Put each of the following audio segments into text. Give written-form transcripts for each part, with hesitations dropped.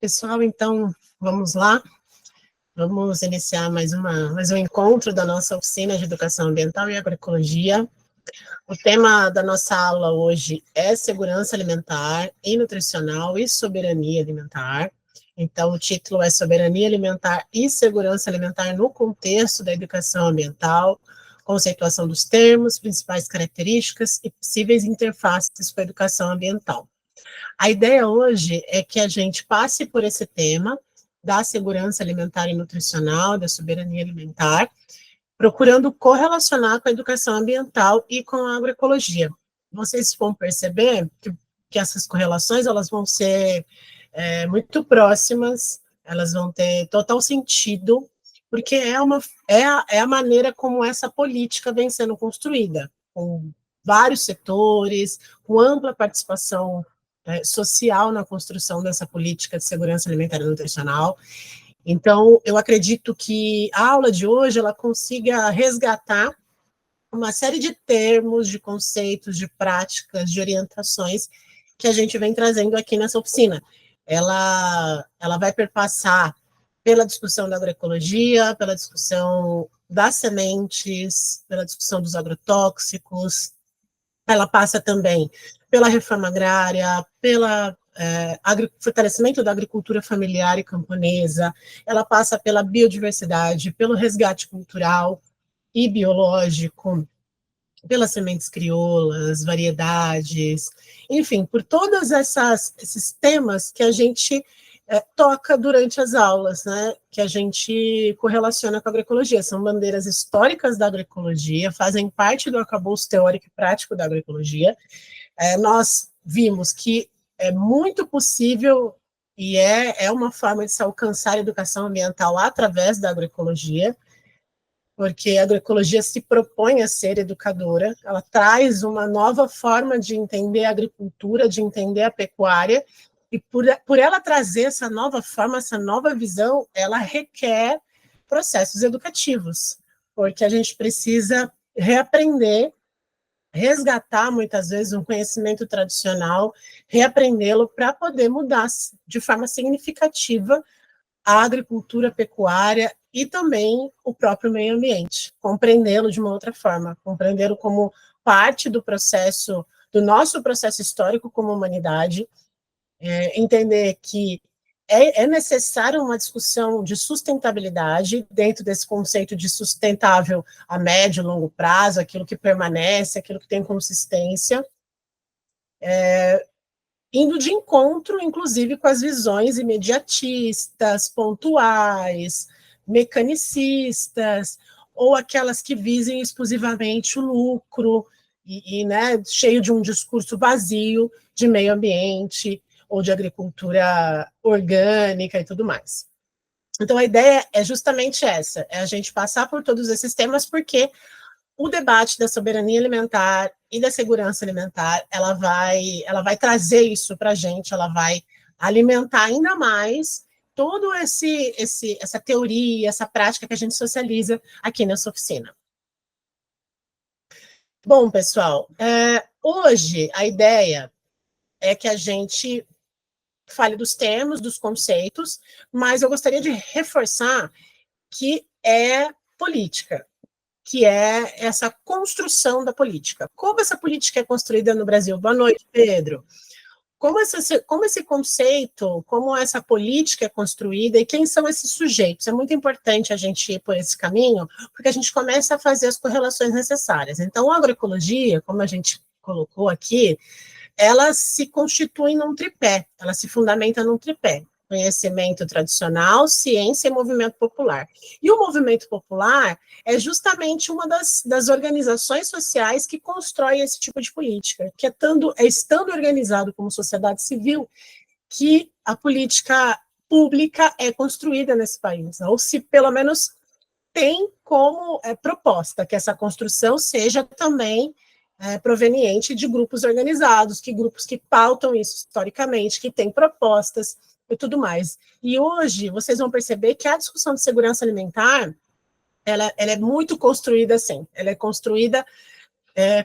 pessoal, então vamos lá, vamos iniciar mais um encontro da nossa oficina de Educação Ambiental e Agroecologia. O tema da nossa aula hoje é segurança alimentar e nutricional e soberania alimentar. Então, o título é Soberania Alimentar e Segurança Alimentar no contexto da educação ambiental, conceituação dos termos, principais características e possíveis interfaces com a educação ambiental. A ideia hoje é que a gente passe por esse tema da segurança alimentar e nutricional, da soberania alimentar, procurando correlacionar com a educação ambiental e com a agroecologia. Vocês vão perceber que essas correlações elas vão ser muito próximas, elas vão ter total sentido, porque é a maneira como essa política vem sendo construída, com vários setores, com ampla participação social na construção dessa política de segurança alimentar e nutricional. Então, eu acredito que a aula de hoje ela consiga resgatar uma série de termos, de conceitos, de práticas, de orientações que a gente vem trazendo aqui nessa oficina. Ela vai perpassar pela discussão da agroecologia, pela discussão das sementes, pela discussão dos agrotóxicos, ela passa também pela reforma agrária, pela fortalecimento da agricultura familiar e camponesa, ela passa pela biodiversidade, pelo resgate cultural e biológico, pelas sementes crioulas, variedades, enfim, por todos esses temas que a gente toca durante as aulas, né, que a gente correlaciona com a agroecologia. São bandeiras históricas da agroecologia, fazem parte do arcabouço teórico e prático da agroecologia. Nós vimos que é muito possível e é uma forma de se alcançar a educação ambiental através da agroecologia, porque a agroecologia se propõe a ser educadora, ela traz uma nova forma de entender a agricultura, de entender a pecuária, e por ela trazer essa nova forma, essa nova visão, ela requer processos educativos, porque a gente precisa reaprender, resgatar muitas vezes um conhecimento tradicional, reaprendê-lo para poder mudar de forma significativa a agricultura, a pecuária e também o próprio meio ambiente, compreendê-lo de uma outra forma, compreendê-lo como parte do processo, do nosso processo histórico como humanidade, entender que é necessário uma discussão de sustentabilidade dentro desse conceito de sustentável a médio e longo prazo, aquilo que permanece, aquilo que tem consistência, indo de encontro, inclusive, com as visões imediatistas, pontuais, mecanicistas, ou aquelas que visem exclusivamente o lucro, né, cheio de um discurso vazio de meio ambiente, ou de agricultura orgânica e tudo mais. Então, a ideia é justamente essa, é a gente passar por todos esses temas, porque o debate da soberania alimentar e da segurança alimentar, ela vai trazer isso para a gente, ela vai alimentar ainda mais toda essa teoria, essa prática que a gente socializa aqui nessa oficina. Bom, pessoal, hoje a ideia é que a gente fale dos termos, dos conceitos, mas eu gostaria de reforçar que é política, que é essa construção da política. Como essa política é construída no Brasil? Boa noite, Pedro. Como esse conceito, como essa política é construída e quem são esses sujeitos? É muito importante a gente ir por esse caminho, porque a gente começa a fazer as correlações necessárias. Então, a agroecologia, como a gente colocou aqui, ela se constitui num tripé, ela se fundamenta num tripé: conhecimento tradicional, ciência e movimento popular. E o movimento popular é justamente uma das organizações sociais que constrói esse tipo de política, que estando organizado como sociedade civil, que a política pública é construída nesse país, ou se pelo menos tem como proposta que essa construção seja também proveniente de grupos organizados, grupos que pautam isso historicamente, que têm propostas e tudo mais. E hoje, vocês vão perceber que a discussão de segurança alimentar, ela é muito construída assim, ela é construída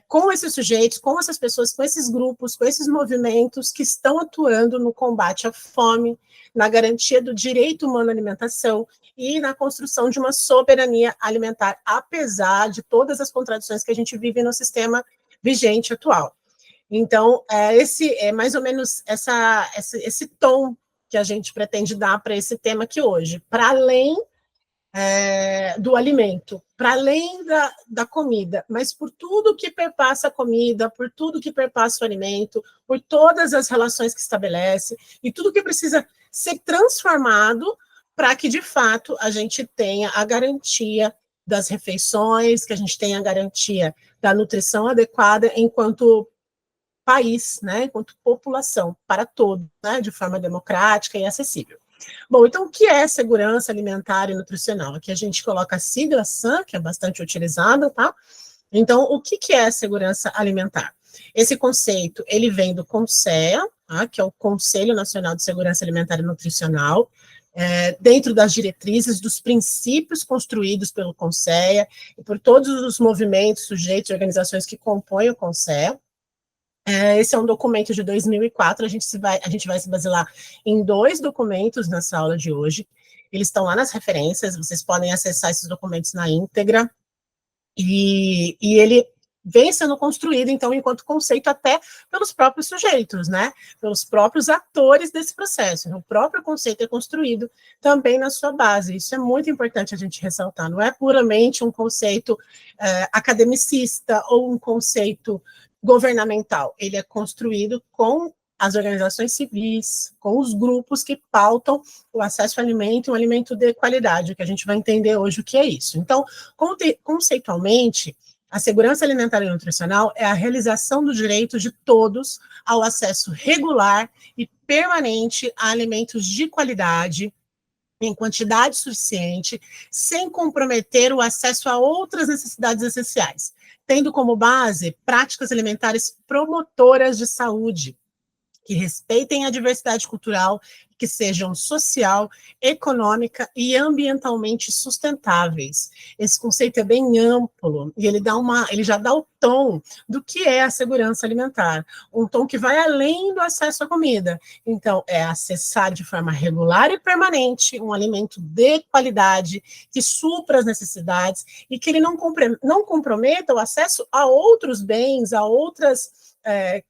com esses sujeitos, com essas pessoas, com esses grupos, com esses movimentos que estão atuando no combate à fome, na garantia do direito humano à alimentação e na construção de uma soberania alimentar, apesar de todas as contradições que a gente vive no sistema vigente atual. Então, esse é mais ou menos esse tom que a gente pretende dar para esse tema aqui hoje, para além do alimento, para além da comida, mas por tudo que perpassa a comida, por tudo que perpassa o alimento, por todas as relações que estabelece, e tudo que precisa ser transformado para que, de fato, a gente tenha a garantia das refeições, que a gente tenha a garantia da nutrição adequada enquanto país, né, enquanto população, para todos, né, de forma democrática e acessível. Bom, então, o que é segurança alimentar e nutricional? Aqui a gente coloca a sigla SAN, que é bastante utilizada, tá? Então, o que é segurança alimentar? Esse conceito, ele vem do CONSEA, tá? Que é o Conselho Nacional de Segurança Alimentar e Nutricional, dentro das diretrizes, dos princípios construídos pelo CONSEA e por todos os movimentos, sujeitos e organizações que compõem o CONSEA. Esse é um documento de 2004, a gente vai se basear em 2 documentos nessa aula de hoje. Eles estão lá nas referências, vocês podem acessar esses documentos na íntegra, e ele vem sendo construído, então, enquanto conceito, até pelos próprios sujeitos, né? Pelos próprios atores desse processo. O próprio conceito é construído também na sua base. Isso é muito importante a gente ressaltar. Não é puramente um conceito academicista ou um conceito governamental. Ele é construído com as organizações civis, com os grupos que pautam o acesso ao alimento e um alimento de qualidade, que a gente vai entender hoje o que é isso. Então, conceitualmente, a segurança alimentar e nutricional é a realização do direito de todos ao acesso regular e permanente a alimentos de qualidade, em quantidade suficiente, sem comprometer o acesso a outras necessidades essenciais, tendo como base práticas alimentares promotoras de saúde, que respeitem a diversidade cultural, que sejam social, econômica e ambientalmente sustentáveis. Esse conceito é bem amplo e ele já dá o tom do que é a segurança alimentar, um tom que vai além do acesso à comida. Então, é acessar de forma regular e permanente um alimento de qualidade, que supra as necessidades e que ele não comprometa o acesso a outros bens, a outras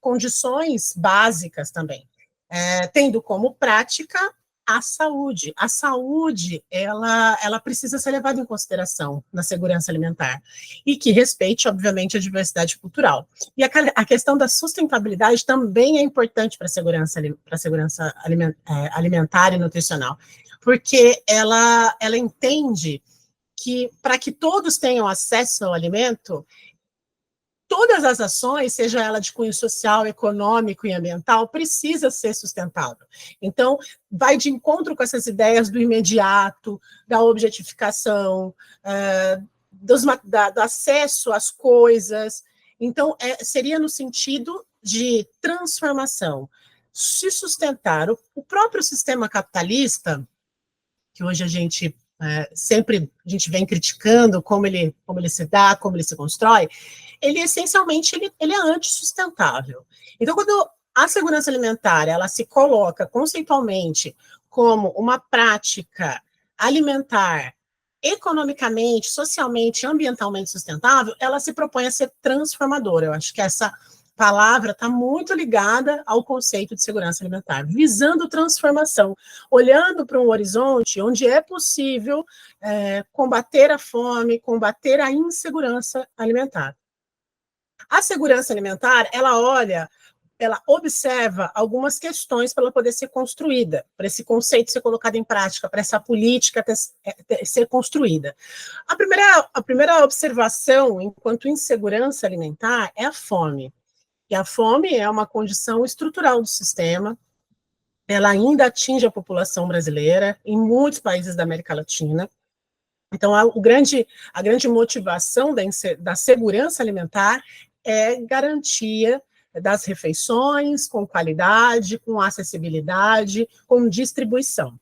condições básicas também, tendo como prática a saúde. A saúde, ela precisa ser levada em consideração na segurança alimentar, e que respeite, obviamente, a diversidade cultural. E a questão da sustentabilidade também é importante para a segurança alimentar e nutricional, porque ela entende que, para que todos tenham acesso ao alimento, todas as ações, seja ela de cunho social, econômico e ambiental, precisa ser sustentável. Então, vai de encontro com essas ideias do imediato, da objetificação, do acesso às coisas. Então, seria no sentido de transformação, se sustentar. O próprio sistema capitalista, que hoje a gente sempre vem criticando como ele se dá, como ele se constrói, ele essencialmente ele é antissustentável. Então, quando a segurança alimentar ela se coloca conceitualmente como uma prática alimentar economicamente, socialmente, ambientalmente sustentável, ela se propõe a ser transformadora. Eu acho que essa palavra está muito ligada ao conceito de segurança alimentar, visando transformação, olhando para um horizonte onde é possível combater a fome, combater a insegurança alimentar. A segurança alimentar, ela observa algumas questões para ela poder ser construída, para esse conceito ser colocado em prática, para essa política ser construída. A primeira observação, enquanto insegurança alimentar, é a fome. E a fome é uma condição estrutural do sistema, ela ainda atinge a população brasileira em muitos países da América Latina. Então, a grande motivação da segurança alimentar é garantia das refeições com qualidade, com acessibilidade, com distribuição.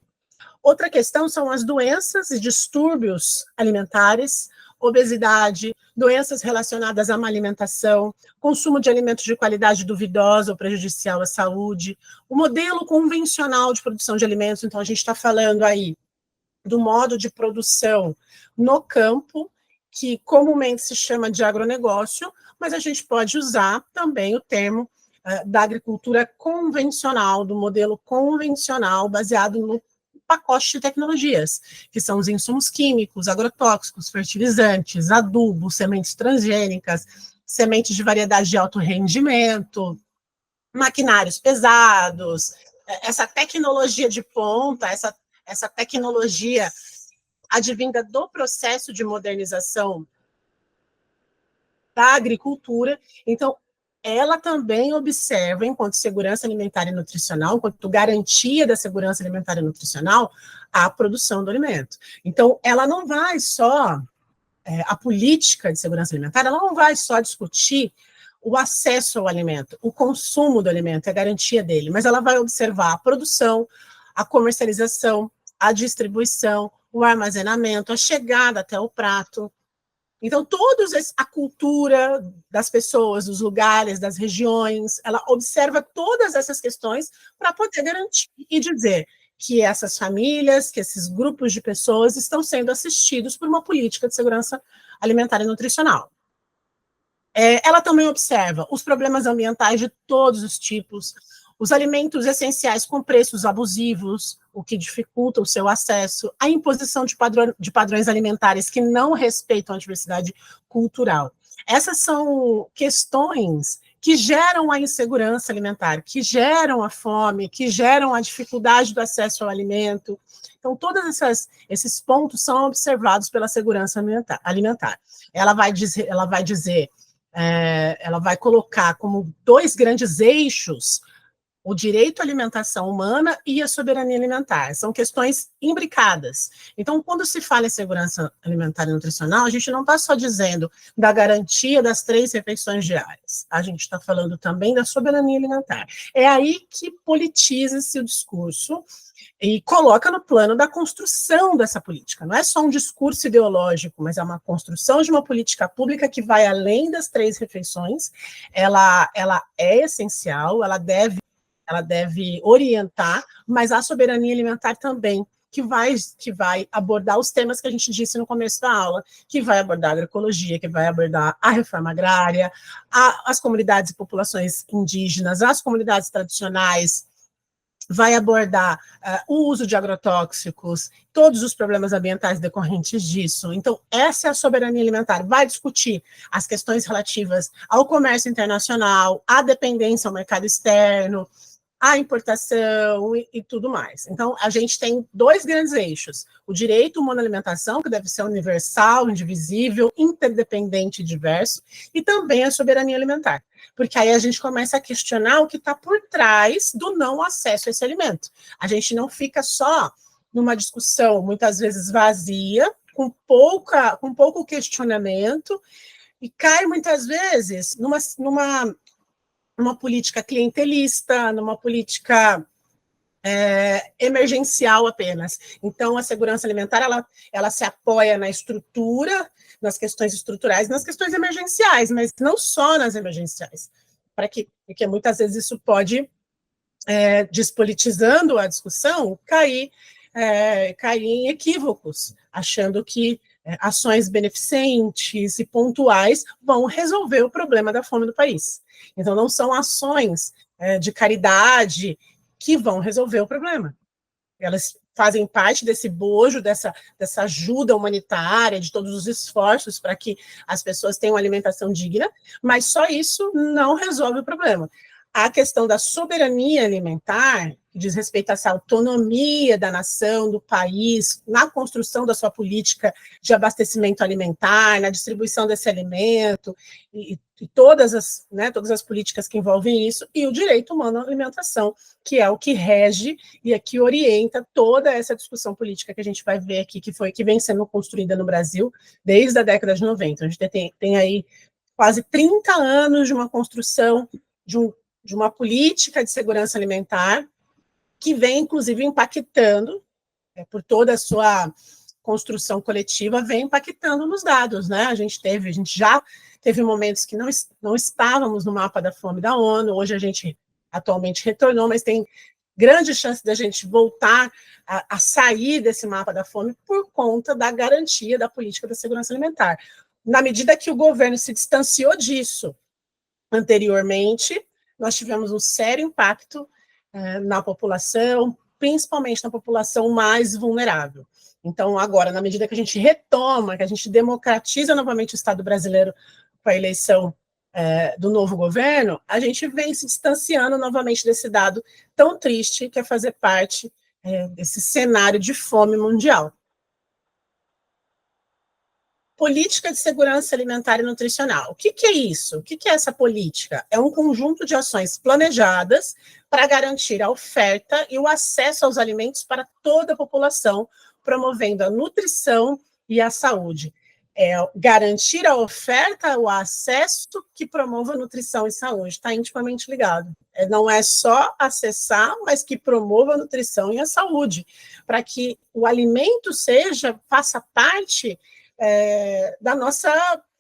Outra questão são as doenças e distúrbios alimentares, obesidade, doenças relacionadas à má alimentação, consumo de alimentos de qualidade duvidosa ou prejudicial à saúde, o modelo convencional de produção de alimentos. Então, a gente está falando aí do modo de produção no campo, que comumente se chama de agronegócio, mas a gente pode usar também o termo da agricultura convencional, do modelo convencional, baseado no pacote de tecnologias, que são os insumos químicos, agrotóxicos, fertilizantes, adubos, sementes transgênicas, sementes de variedade de alto rendimento, maquinários pesados, essa tecnologia de ponta, essa tecnologia advinda do processo de modernização da agricultura. Então, ela também observa, enquanto segurança alimentar e nutricional, enquanto garantia da segurança alimentar e nutricional, a produção do alimento. Então, ela não vai só, a política de segurança alimentar, ela não vai só discutir o acesso ao alimento, o consumo do alimento, a garantia dele, mas ela vai observar a produção, a comercialização, a distribuição, o armazenamento, a chegada até o prato. Então, a cultura das pessoas, dos lugares, das regiões, ela observa todas essas questões para poder garantir e dizer que essas famílias, que esses grupos de pessoas estão sendo assistidos por uma política de segurança alimentar e nutricional. Ela também observa os problemas ambientais de todos os tipos, os alimentos essenciais com preços abusivos, o que dificulta o seu acesso, a imposição de padrões alimentares que não respeitam a diversidade cultural. Essas são questões que geram a insegurança alimentar, que geram a fome, que geram a dificuldade do acesso ao alimento. Então, todos esses pontos são observados pela segurança alimentar. Ela vai colocar como dois grandes eixos o direito à alimentação humana e a soberania alimentar. São questões imbricadas. Então, quando se fala em segurança alimentar e nutricional, a gente não está só dizendo da garantia das 3 refeições diárias. A gente está falando também da soberania alimentar. É aí que politiza-se o discurso e coloca no plano da construção dessa política. Não é só um discurso ideológico, mas é uma construção de uma política pública que vai além das 3 refeições. Ela é essencial, ela deve orientar, mas a soberania alimentar também, que vai abordar os temas que a gente disse no começo da aula, que vai abordar a agroecologia, que vai abordar a reforma agrária, as comunidades e populações indígenas, as comunidades tradicionais, vai abordar o uso de agrotóxicos, todos os problemas ambientais decorrentes disso. Então, essa é a soberania alimentar. Vai discutir as questões relativas ao comércio internacional, à dependência ao mercado externo, a importação e tudo mais. Então, a gente tem 2 grandes eixos. O direito humano à alimentação, que deve ser universal, indivisível, interdependente e diverso, e também a soberania alimentar. Porque aí a gente começa a questionar o que está por trás do não acesso a esse alimento. A gente não fica só numa discussão, muitas vezes vazia, com pouco questionamento, e cai muitas vezes numa política clientelista, numa política emergencial apenas. Então, a segurança alimentar, ela se apoia na estrutura, nas questões estruturais, nas questões emergenciais, mas não só nas emergenciais, porque muitas vezes isso pode, despolitizando a discussão, cair em equívocos, achando que ações beneficentes e pontuais vão resolver o problema da fome do país. Então, não são ações de caridade que vão resolver o problema. Elas fazem parte desse bojo, dessa ajuda humanitária, de todos os esforços para que as pessoas tenham alimentação digna, mas só isso não resolve o problema. A questão da soberania alimentar, que diz respeito a essa autonomia da nação, do país, na construção da sua política de abastecimento alimentar, na distribuição desse alimento, e todas as políticas que envolvem isso, e o direito humano à alimentação, que é o que rege e é que orienta toda essa discussão política que a gente vai ver aqui, que vem sendo construída no Brasil desde a década de 90. A gente tem aí quase 30 anos de uma construção de uma política de segurança alimentar que vem, inclusive, impactando por toda a sua construção coletiva vem impactando nos dados, né? A gente já teve momentos que não estávamos no mapa da fome da ONU, hoje a gente atualmente retornou, mas tem grande chance da gente voltar a sair desse mapa da fome por conta da garantia da política da segurança alimentar. Na medida que o governo se distanciou disso anteriormente, nós tivemos um sério impacto na população, principalmente na população mais vulnerável. Então, agora, na medida que a gente retoma, que a gente democratiza novamente o Estado brasileiro com a eleição do novo governo, a gente vem se distanciando novamente desse dado tão triste que é fazer parte desse cenário de fome mundial. Política de segurança alimentar e nutricional. O que é isso? O que é essa política? É um conjunto de ações planejadas para garantir a oferta e o acesso aos alimentos para toda a população, promovendo a nutrição e a saúde. Garantir a oferta, o acesso que promova a nutrição e saúde. Está intimamente ligado. Não é só acessar, mas que promova a nutrição e a saúde, para que o alimento faça parte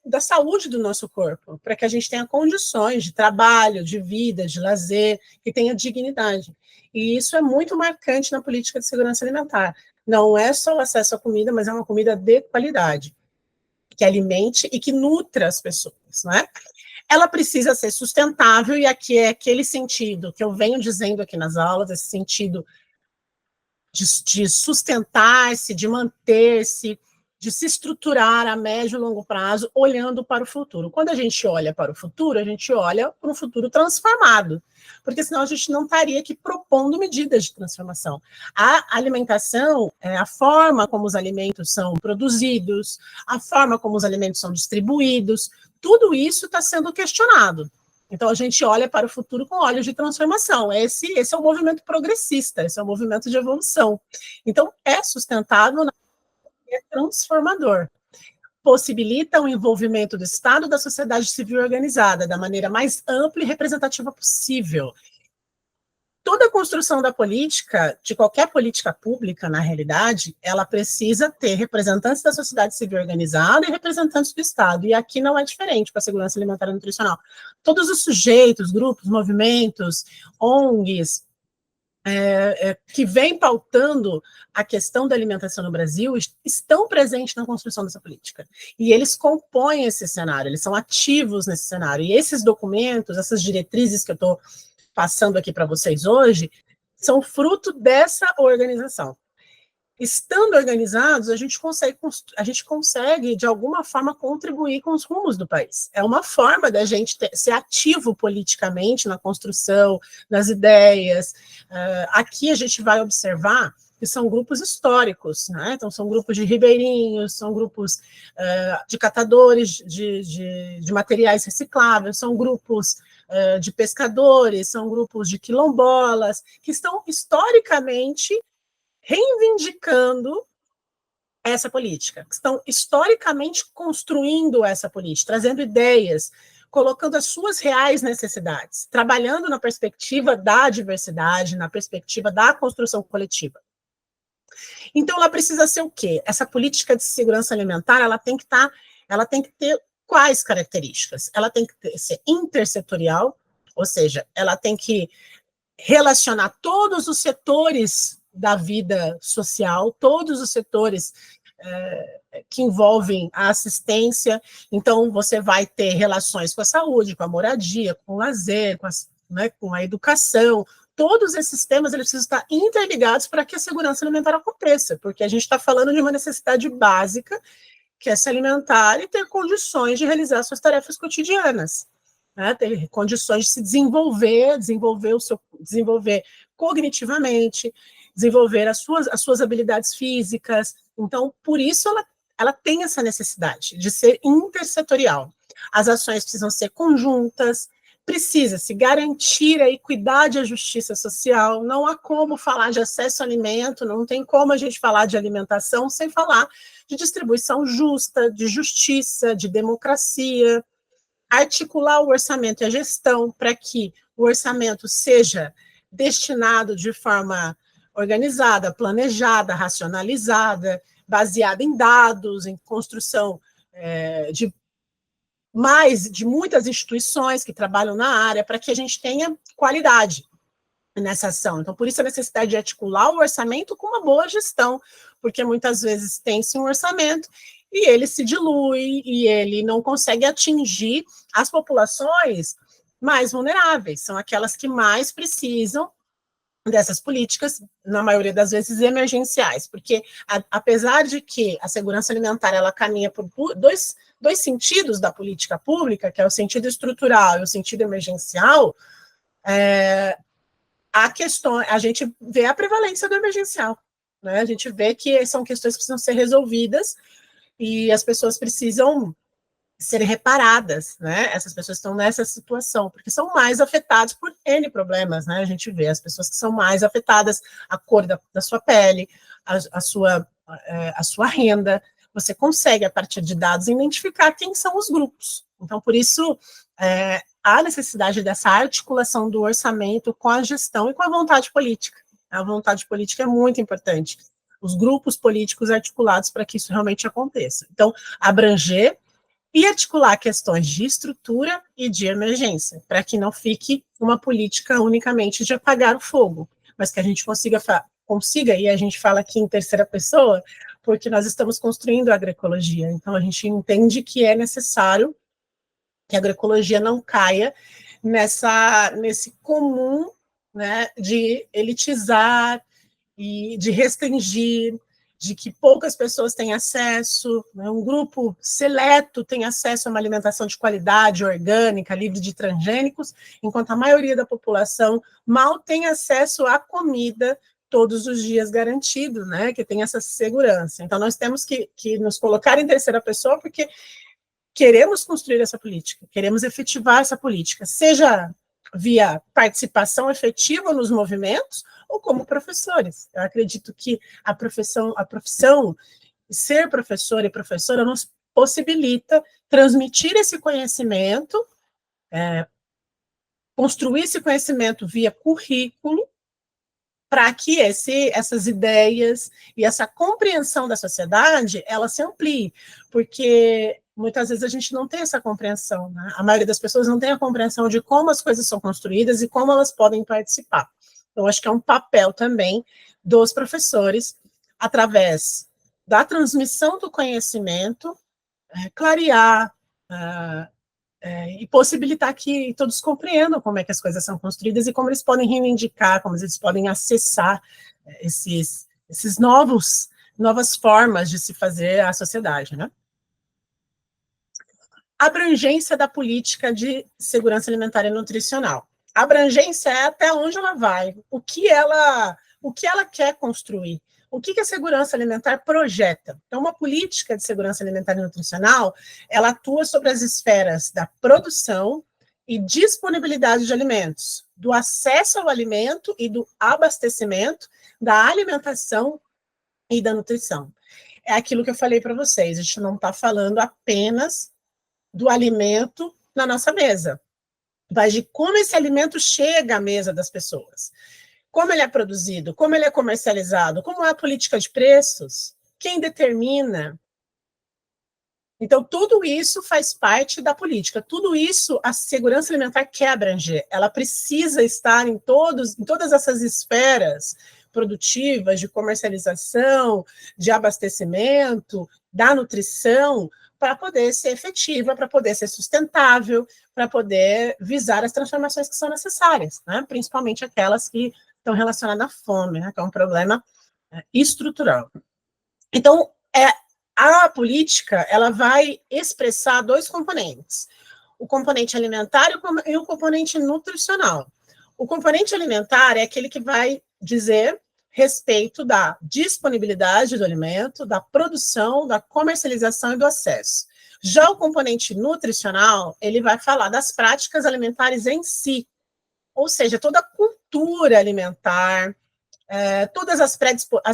da saúde do nosso corpo, para que a gente tenha condições de trabalho, de vida, de lazer, que tenha dignidade. E isso é muito marcante na política de segurança alimentar. Não é só o acesso à comida, mas é uma comida de qualidade, que alimente e que nutra as pessoas, não é? Ela precisa ser sustentável, e aqui é aquele sentido que eu venho dizendo aqui nas aulas, esse sentido de sustentar-se, de manter-se, de se estruturar a médio e longo prazo, olhando para o futuro. Quando a gente olha para o futuro, a gente olha para um futuro transformado, porque senão a gente não estaria aqui propondo medidas de transformação. A alimentação, a forma como os alimentos são produzidos, a forma como os alimentos são distribuídos, tudo isso está sendo questionado. Então, a gente olha para o futuro com olhos de transformação. Esse é o movimento progressista, esse é o movimento de evolução. Então, é sustentável, é transformador. Possibilita o envolvimento do Estado e da sociedade civil organizada da maneira mais ampla e representativa possível. Toda a construção da política, de qualquer política pública, na realidade, ela precisa ter representantes da sociedade civil organizada e representantes do Estado, e aqui não é diferente para a segurança alimentar e nutricional. Todos os sujeitos, grupos, movimentos, ONGs, que vem pautando a questão da alimentação no Brasil, estão presentes na construção dessa política. E eles compõem esse cenário, eles são ativos nesse cenário. E esses documentos, essas diretrizes que eu estou passando aqui para vocês hoje, são fruto dessa organização. Estando organizados, a gente consegue, de alguma forma, contribuir com os rumos do país. É uma forma da gente ser ativo politicamente na construção, nas ideias. Aqui a gente vai observar que são grupos históricos, né? Então, são grupos de ribeirinhos, são grupos de catadores de materiais recicláveis, são grupos de pescadores, são grupos de quilombolas, que estão historicamente reivindicando essa política, que estão historicamente construindo essa política, trazendo ideias, colocando as suas reais necessidades, trabalhando na perspectiva da diversidade, na perspectiva da construção coletiva. Então, ela precisa ser o quê? Essa política de segurança alimentar, ela tem que ter quais características? Ela tem que ser intersetorial, ou seja, ela tem que relacionar todos os setores da vida social, todos os setores que envolvem a assistência. Então, você vai ter relações com a saúde, com a moradia, com o lazer, com a educação. Todos esses temas eles precisam estar interligados para que a segurança alimentar aconteça, porque a gente está falando de uma necessidade básica, que é se alimentar e ter condições de realizar suas tarefas cotidianas, né? Ter condições de se desenvolver cognitivamente, desenvolver as suas habilidades físicas. Então, por isso, ela tem essa necessidade de ser intersetorial. As ações precisam ser conjuntas, precisa-se garantir a equidade e a justiça social. Não há como falar de acesso ao alimento, não tem como a gente falar de alimentação sem falar de distribuição justa, de justiça, de democracia. Articular o orçamento e a gestão para que o orçamento seja destinado de forma organizada, planejada, racionalizada, baseada em dados, em construção de muitas instituições que trabalham na área, para que a gente tenha qualidade nessa ação. Então, por isso a necessidade de articular o orçamento com uma boa gestão, porque muitas vezes tem-se um orçamento e ele se dilui e ele não consegue atingir as populações mais vulneráveis, são aquelas que mais precisam dessas políticas, na maioria das vezes emergenciais, porque apesar de que a segurança alimentar ela caminha por dois sentidos da política pública, que é o sentido estrutural e o sentido emergencial, a gente vê a prevalência do emergencial, né? A gente vê que são questões que precisam ser resolvidas e as pessoas precisam serem reparadas, né? Essas pessoas estão nessa situação, porque são mais afetadas por N problemas, né? A gente vê as pessoas que são mais afetadas, a cor da sua pele, a sua renda, você consegue, a partir de dados, identificar quem são os grupos. Então, por isso, há necessidade dessa articulação do orçamento com a gestão e com a vontade política. A vontade política é muito importante. Os grupos políticos articulados para que isso realmente aconteça. Então, abranger e articular questões de estrutura e de emergência, para que não fique uma política unicamente de apagar o fogo, mas que a gente consiga, e a gente fala aqui em terceira pessoa, porque nós estamos construindo a agroecologia, então a gente entende que é necessário que a agroecologia não caia nesse comum, né, de elitizar e de restringir, de que poucas pessoas têm acesso, né, um grupo seleto tem acesso a uma alimentação de qualidade, orgânica, livre de transgênicos, enquanto a maioria da população mal tem acesso à comida todos os dias garantido, né, que tem essa segurança. Então, nós temos que nos colocar em terceira pessoa, porque queremos construir essa política, queremos efetivar essa política, seja via participação efetiva nos movimentos, ou como professores. Eu acredito que a profissão, ser professor e professora nos possibilita transmitir esse conhecimento, construir esse conhecimento via currículo, para que essas ideias e essa compreensão da sociedade, ela se amplie, porque muitas vezes a gente não tem essa compreensão, né? A maioria das pessoas não tem a compreensão de como as coisas são construídas e como elas podem participar. Então, acho que é um papel também dos professores, através da transmissão do conhecimento, clarear e possibilitar que todos compreendam como é que as coisas são construídas e como eles podem reivindicar, como eles podem acessar esses novas formas de se fazer a sociedade, né? Abrangência da política de segurança alimentar e nutricional. A abrangência é até onde ela vai, o que ela quer construir, o que a segurança alimentar projeta. Então, uma política de segurança alimentar e nutricional, ela atua sobre as esferas da produção e disponibilidade de alimentos, do acesso ao alimento e do abastecimento, da alimentação e da nutrição. É aquilo que eu falei para vocês, a gente não está falando apenas do alimento na nossa mesa, mas de como esse alimento chega à mesa das pessoas. Como ele é produzido, como ele é comercializado, como é a política de preços, quem determina. Então, tudo isso faz parte da política, tudo isso a segurança alimentar quer abranger, ela precisa estar em todas essas esferas produtivas, de comercialização, de abastecimento, da nutrição, para poder ser efetiva, para poder ser sustentável, para poder visar as transformações que são necessárias, né? Principalmente aquelas que estão relacionadas à fome, né? Que é um problema estrutural. Então, a política ela vai expressar dois componentes, o componente alimentar e o componente nutricional. O componente alimentar é aquele que vai dizer respeito da disponibilidade do alimento, da produção, da comercialização e do acesso. Já o componente nutricional, ele vai falar das práticas alimentares em si, ou seja, toda a cultura alimentar, todas as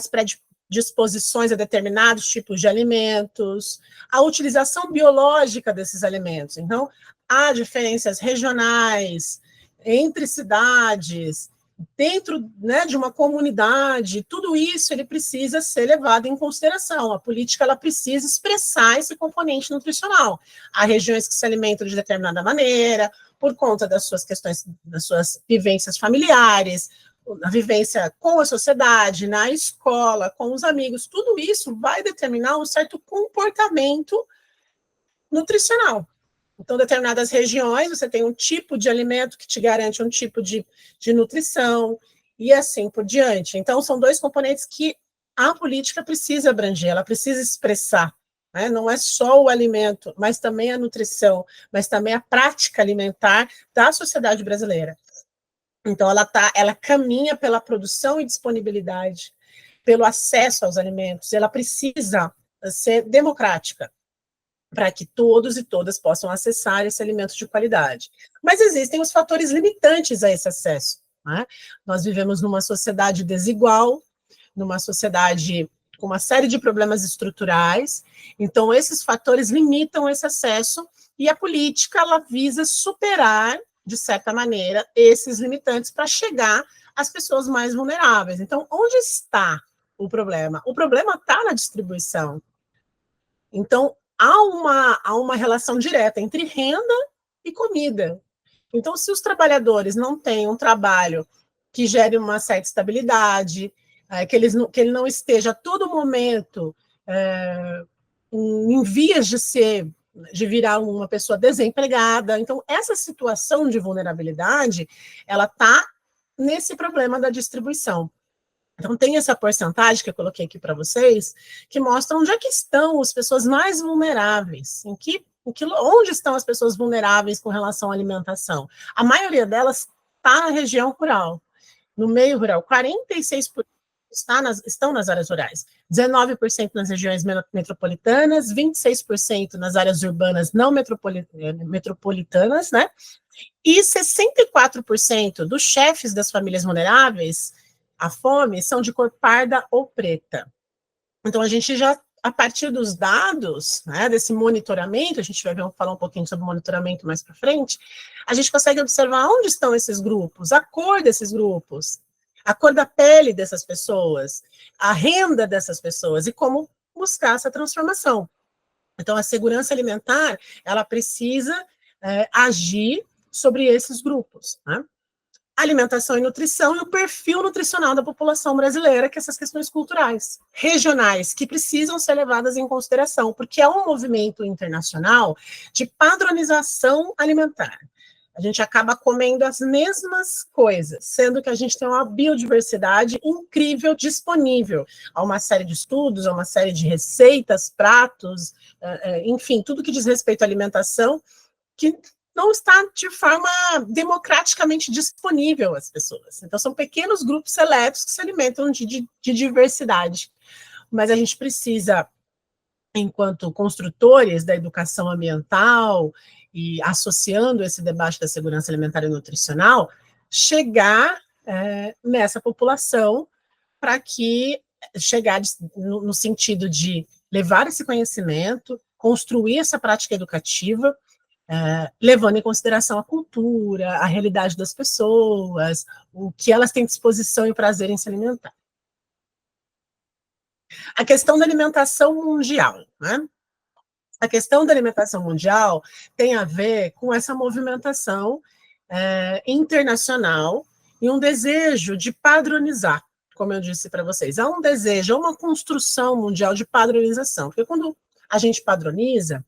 predisposições a determinados tipos de alimentos, a utilização biológica desses alimentos. Então, há diferenças regionais, entre cidades, dentro, né, de uma comunidade, tudo isso ele precisa ser levado em consideração. A política ela precisa expressar esse componente nutricional. Há regiões que se alimentam de determinada maneira, por conta das suas questões, das suas vivências familiares, a vivência com a sociedade, na escola, com os amigos, tudo isso vai determinar um certo comportamento nutricional. Então, determinadas regiões, você tem um tipo de alimento que te garante um tipo de nutrição, e assim por diante. Então, são dois componentes que a política precisa abranger, ela precisa expressar. Né? Não é só o alimento, mas também a nutrição, mas também a prática alimentar da sociedade brasileira. Então, ela caminha pela produção e disponibilidade, pelo acesso aos alimentos, ela precisa ser democrática, para que todos e todas possam acessar esse alimento de qualidade. Mas existem os fatores limitantes a esse acesso. Né? Nós vivemos numa sociedade desigual, numa sociedade com uma série de problemas estruturais, então esses fatores limitam esse acesso, e a política ela visa superar, de certa maneira, esses limitantes para chegar às pessoas mais vulneráveis. Então, onde está o problema? O problema está na distribuição. Então, há uma relação direta entre renda e comida. Então, se os trabalhadores não têm um trabalho que gere uma certa estabilidade, que ele não esteja a todo momento em vias de virar uma pessoa desempregada, então essa situação de vulnerabilidade, ela está nesse problema da distribuição. Então, tem essa porcentagem que eu coloquei aqui para vocês, que mostra onde é que estão as pessoas mais vulneráveis, onde estão as pessoas vulneráveis com relação à alimentação. A maioria delas está na região rural, no meio rural. 46% estão nas áreas rurais, 19% nas regiões metropolitanas, 26% nas áreas urbanas não metropolitanas, né? E 64% dos chefes das famílias vulneráveis à fome são de cor parda ou preta. Então, a gente já, a partir dos dados, né, desse monitoramento, a gente vai falar um pouquinho sobre monitoramento mais para frente, a gente consegue observar onde estão esses grupos, a cor desses grupos, a cor da pele dessas pessoas, a renda dessas pessoas e como buscar essa transformação. Então, a segurança alimentar, ela precisa agir sobre esses grupos, né? Alimentação e nutrição e o perfil nutricional da população brasileira, que essas questões culturais, regionais, que precisam ser levadas em consideração, porque é um movimento internacional de padronização alimentar. A gente acaba comendo as mesmas coisas, sendo que a gente tem uma biodiversidade incrível disponível. Há uma série de estudos, há uma série de receitas, pratos, enfim, tudo que diz respeito à alimentação, que não está de forma democraticamente disponível às pessoas. Então, são pequenos grupos seletos que se alimentam de diversidade. Mas a gente precisa, enquanto construtores da educação ambiental e associando esse debate da segurança alimentar e nutricional, chegar nessa população para que chegar no sentido de levar esse conhecimento, construir essa prática educativa, levando em consideração a cultura, a realidade das pessoas, o que elas têm disposição e prazer em se alimentar. A questão da alimentação mundial, né? A questão da alimentação mundial tem a ver com essa movimentação internacional e um desejo de padronizar, como eu disse para vocês. Há um desejo, há uma construção mundial de padronização, porque quando a gente padroniza,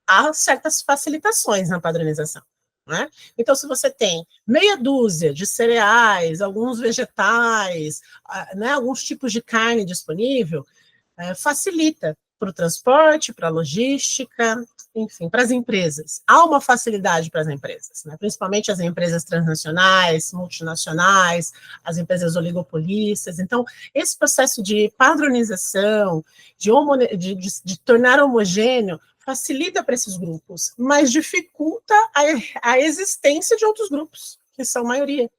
há certas facilitações na padronização. Né? Então, se você tem meia dúzia de cereais, alguns vegetais, né, alguns tipos de carne disponível, facilita para o transporte, para a logística, enfim, para as empresas. Há uma facilidade para as empresas, né? Principalmente as empresas transnacionais, multinacionais, as empresas oligopolistas. Então, esse processo de padronização, de tornar homogêneo, facilita para esses grupos, mas dificulta a existência de outros grupos, que são a maioria,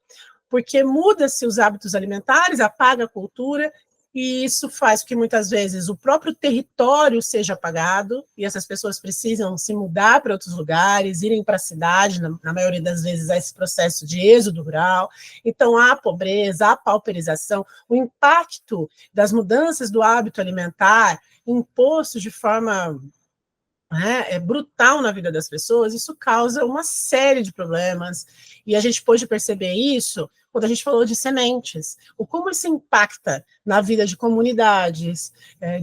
porque muda-se os hábitos alimentares, apaga a cultura, e isso faz com que muitas vezes o próprio território seja apagado, e essas pessoas precisam se mudar para outros lugares, irem para a cidade, na maioria das vezes há esse processo de êxodo rural. Então há pobreza, há pauperização, o impacto das mudanças do hábito alimentar imposto de forma brutal na vida das pessoas, isso causa uma série de problemas, e a gente pôde perceber isso quando a gente falou de sementes, o como isso impacta na vida de comunidades,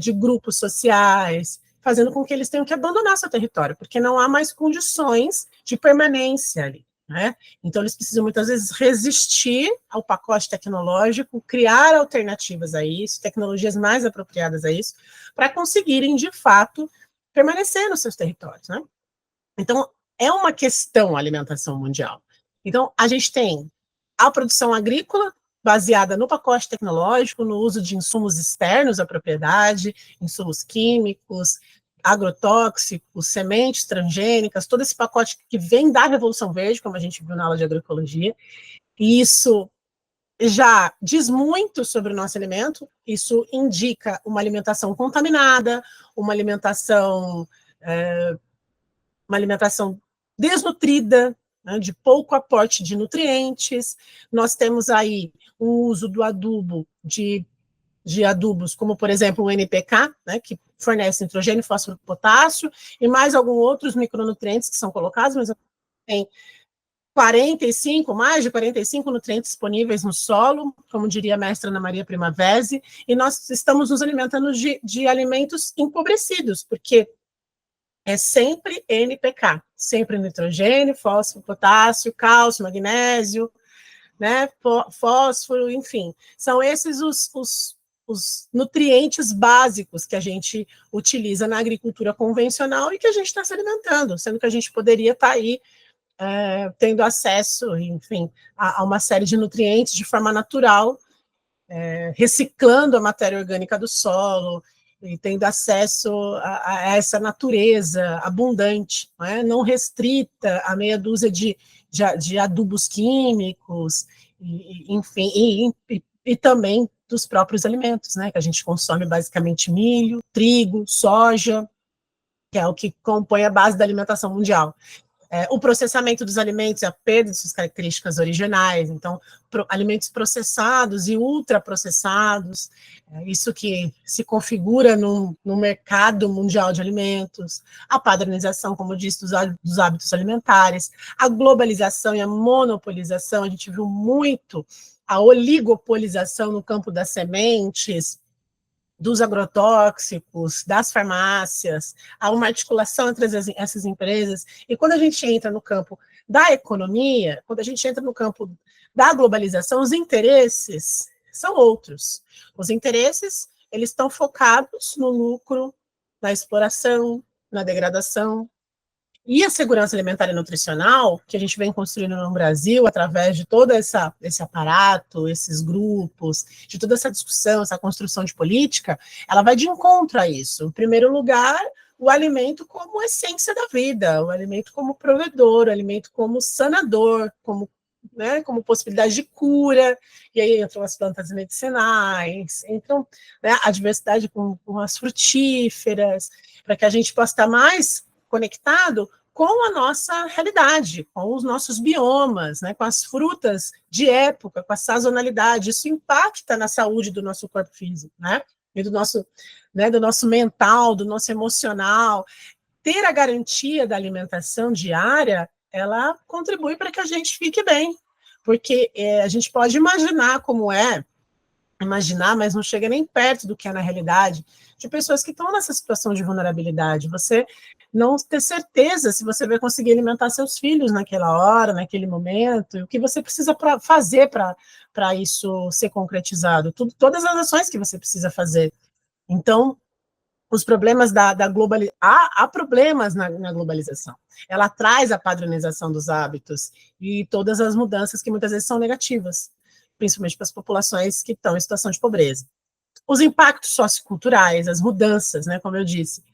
de grupos sociais, fazendo com que eles tenham que abandonar seu território, porque não há mais condições de permanência ali. Né? Então, eles precisam muitas vezes resistir ao pacote tecnológico, criar alternativas a isso, tecnologias mais apropriadas a isso, para conseguirem, de fato, permanecer nos seus territórios. Né? Então, é uma questão a alimentação mundial. Então, a gente tem a produção agrícola, baseada no pacote tecnológico, no uso de insumos externos à propriedade, insumos químicos, agrotóxicos, sementes transgênicas, todo esse pacote que vem da Revolução Verde, como a gente viu na aula de agroecologia, e isso já diz muito sobre o nosso alimento, isso indica uma alimentação contaminada, uma alimentação desnutrida, né, de pouco aporte de nutrientes. Nós temos aí o uso do adubo, de adubos, como, por exemplo, o NPK, né, que fornece nitrogênio, fósforo, potássio, e mais alguns outros micronutrientes que são colocados, mas tem mais de 45 nutrientes disponíveis no solo, como diria a mestra Ana Maria Primavesi, e nós estamos nos alimentando de alimentos empobrecidos, porque é sempre NPK, sempre nitrogênio, fósforo, potássio, cálcio, magnésio, né, fósforo, enfim. São esses os nutrientes básicos que a gente utiliza na agricultura convencional e que a gente está se alimentando, sendo que a gente poderia estar aí tendo acesso, enfim, a uma série de nutrientes de forma natural, reciclando a matéria orgânica do solo, e tendo acesso a essa natureza abundante, não restrita a meia dúzia de adubos químicos, enfim, e também dos próprios alimentos, né, que a gente consome basicamente milho, trigo, soja, que é o que compõe a base da alimentação mundial. O processamento dos alimentos e a perda de suas características originais, então, alimentos processados e ultraprocessados, isso que se configura no mercado mundial de alimentos, a padronização, como eu disse, dos hábitos alimentares, a globalização e a monopolização, a gente viu muito a oligopolização no campo das sementes, dos agrotóxicos, das farmácias, há uma articulação entre essas empresas, e quando a gente entra no campo da economia, quando a gente entra no campo da globalização, os interesses são outros. Os interesses, eles estão focados no lucro, na exploração, na degradação. E a segurança alimentar e nutricional, que a gente vem construindo no Brasil, através de todo esse aparato, esses grupos, de toda essa discussão, essa construção de política, ela vai de encontro a isso. Em primeiro lugar, o alimento como essência da vida, o alimento como provedor, o alimento como sanador, como possibilidade de cura, e aí entram as plantas medicinais, entram, né, a diversidade com as frutíferas, para que a gente possa estar mais conectado com a nossa realidade, com os nossos biomas, né, com as frutas de época, com a sazonalidade. Isso impacta na saúde do nosso corpo físico, né, e do nosso mental, do nosso emocional. Ter a garantia da alimentação diária, ela contribui para que a gente fique bem, porque a gente pode imaginar como mas não chega nem perto do que é na realidade, de pessoas que estão nessa situação de vulnerabilidade. Você não ter certeza se você vai conseguir alimentar seus filhos naquela hora, naquele momento, e o que você precisa fazer para isso ser concretizado, todas as ações que você precisa fazer. Então, os problemas da globalização, há problemas na globalização. Ela traz a padronização dos hábitos e todas as mudanças que muitas vezes são negativas, principalmente para as populações que estão em situação de pobreza. Os impactos socioculturais, as mudanças, né, como eu disse,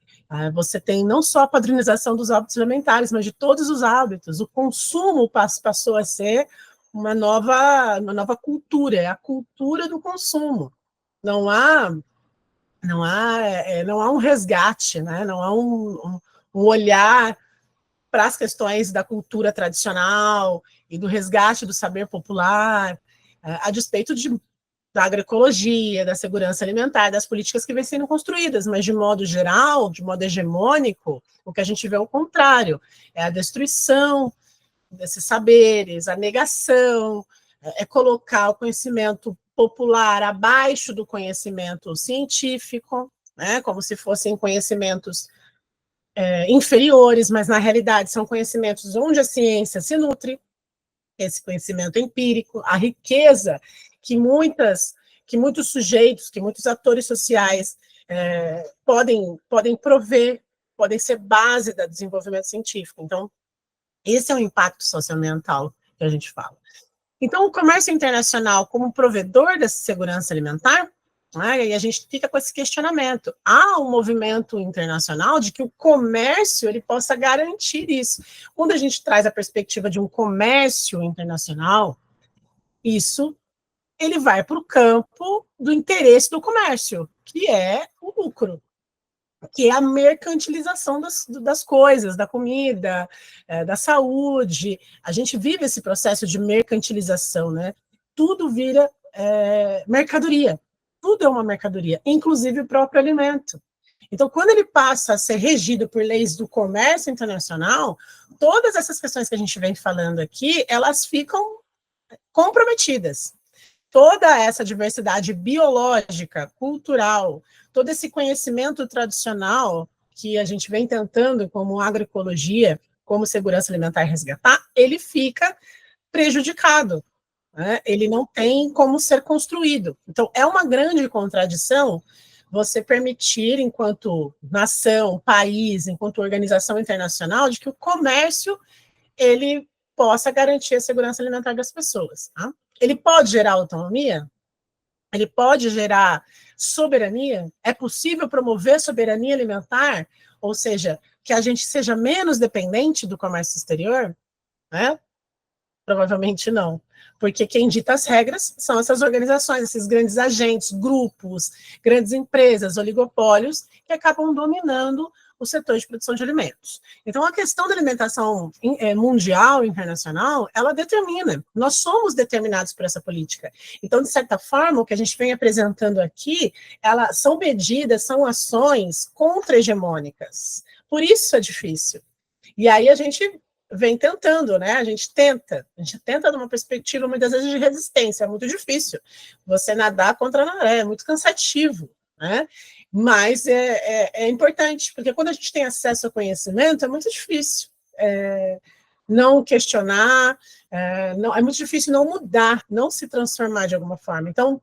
você tem não só a padronização dos hábitos alimentares, mas de todos os hábitos. O consumo passou a ser uma nova cultura, é a cultura do consumo. não há um resgate, né? Não há um olhar para as questões da cultura tradicional e do resgate do saber popular, a despeito da agroecologia, da segurança alimentar, das políticas que vêm sendo construídas, mas de modo geral, de modo hegemônico, o que a gente vê é o contrário, é a destruição desses saberes, a negação, é colocar o conhecimento popular abaixo do conhecimento científico, né, como se fossem conhecimentos inferiores, mas na realidade são conhecimentos onde a ciência se nutre, esse conhecimento empírico, a riqueza que muitos sujeitos, que muitos atores sociais podem prover, podem ser base do desenvolvimento científico. Então, esse é o impacto socioambiental que a gente fala. Então, o comércio internacional como provedor dessa segurança alimentar, né, e a gente fica com esse questionamento. Há um movimento internacional de que o comércio ele possa garantir isso. Quando a gente traz a perspectiva de um comércio internacional, isso ele vai para o campo do interesse do comércio, que é o lucro, que é a mercantilização das coisas, da comida, da saúde. A gente vive esse processo de mercantilização, né? Tudo vira mercadoria. Tudo é uma mercadoria, inclusive o próprio alimento. Então, quando ele passa a ser regido por leis do comércio internacional, todas essas questões que a gente vem falando aqui, elas ficam comprometidas. Toda essa diversidade biológica, cultural, todo esse conhecimento tradicional que a gente vem tentando, como agroecologia, como segurança alimentar resgatar, ele fica prejudicado, né? Ele não tem como ser construído. Então, é uma grande contradição você permitir, enquanto nação, país, enquanto organização internacional, de que o comércio ele possa garantir a segurança alimentar das pessoas. Tá? Ele pode gerar autonomia? Ele pode gerar soberania? É possível promover soberania alimentar? Ou seja, que a gente seja menos dependente do comércio exterior? Né? Provavelmente não. Porque quem dita as regras são essas organizações, esses grandes agentes, grupos, grandes empresas, oligopólios, que acabam dominando o setor de produção de alimentos. Então, a questão da alimentação mundial, internacional, ela determina. Nós somos determinados por essa política. Então, de certa forma, o que a gente vem apresentando aqui, são medidas, são ações contra-hegemônicas. Por isso é difícil. E aí a gente vem tentando, né? A gente tenta numa perspectiva, muitas vezes, de resistência. É muito difícil você nadar contra a maré, é muito cansativo, né? Mas é importante, porque quando a gente tem acesso ao conhecimento, é muito difícil não questionar, é muito difícil não mudar, não se transformar de alguma forma. Então,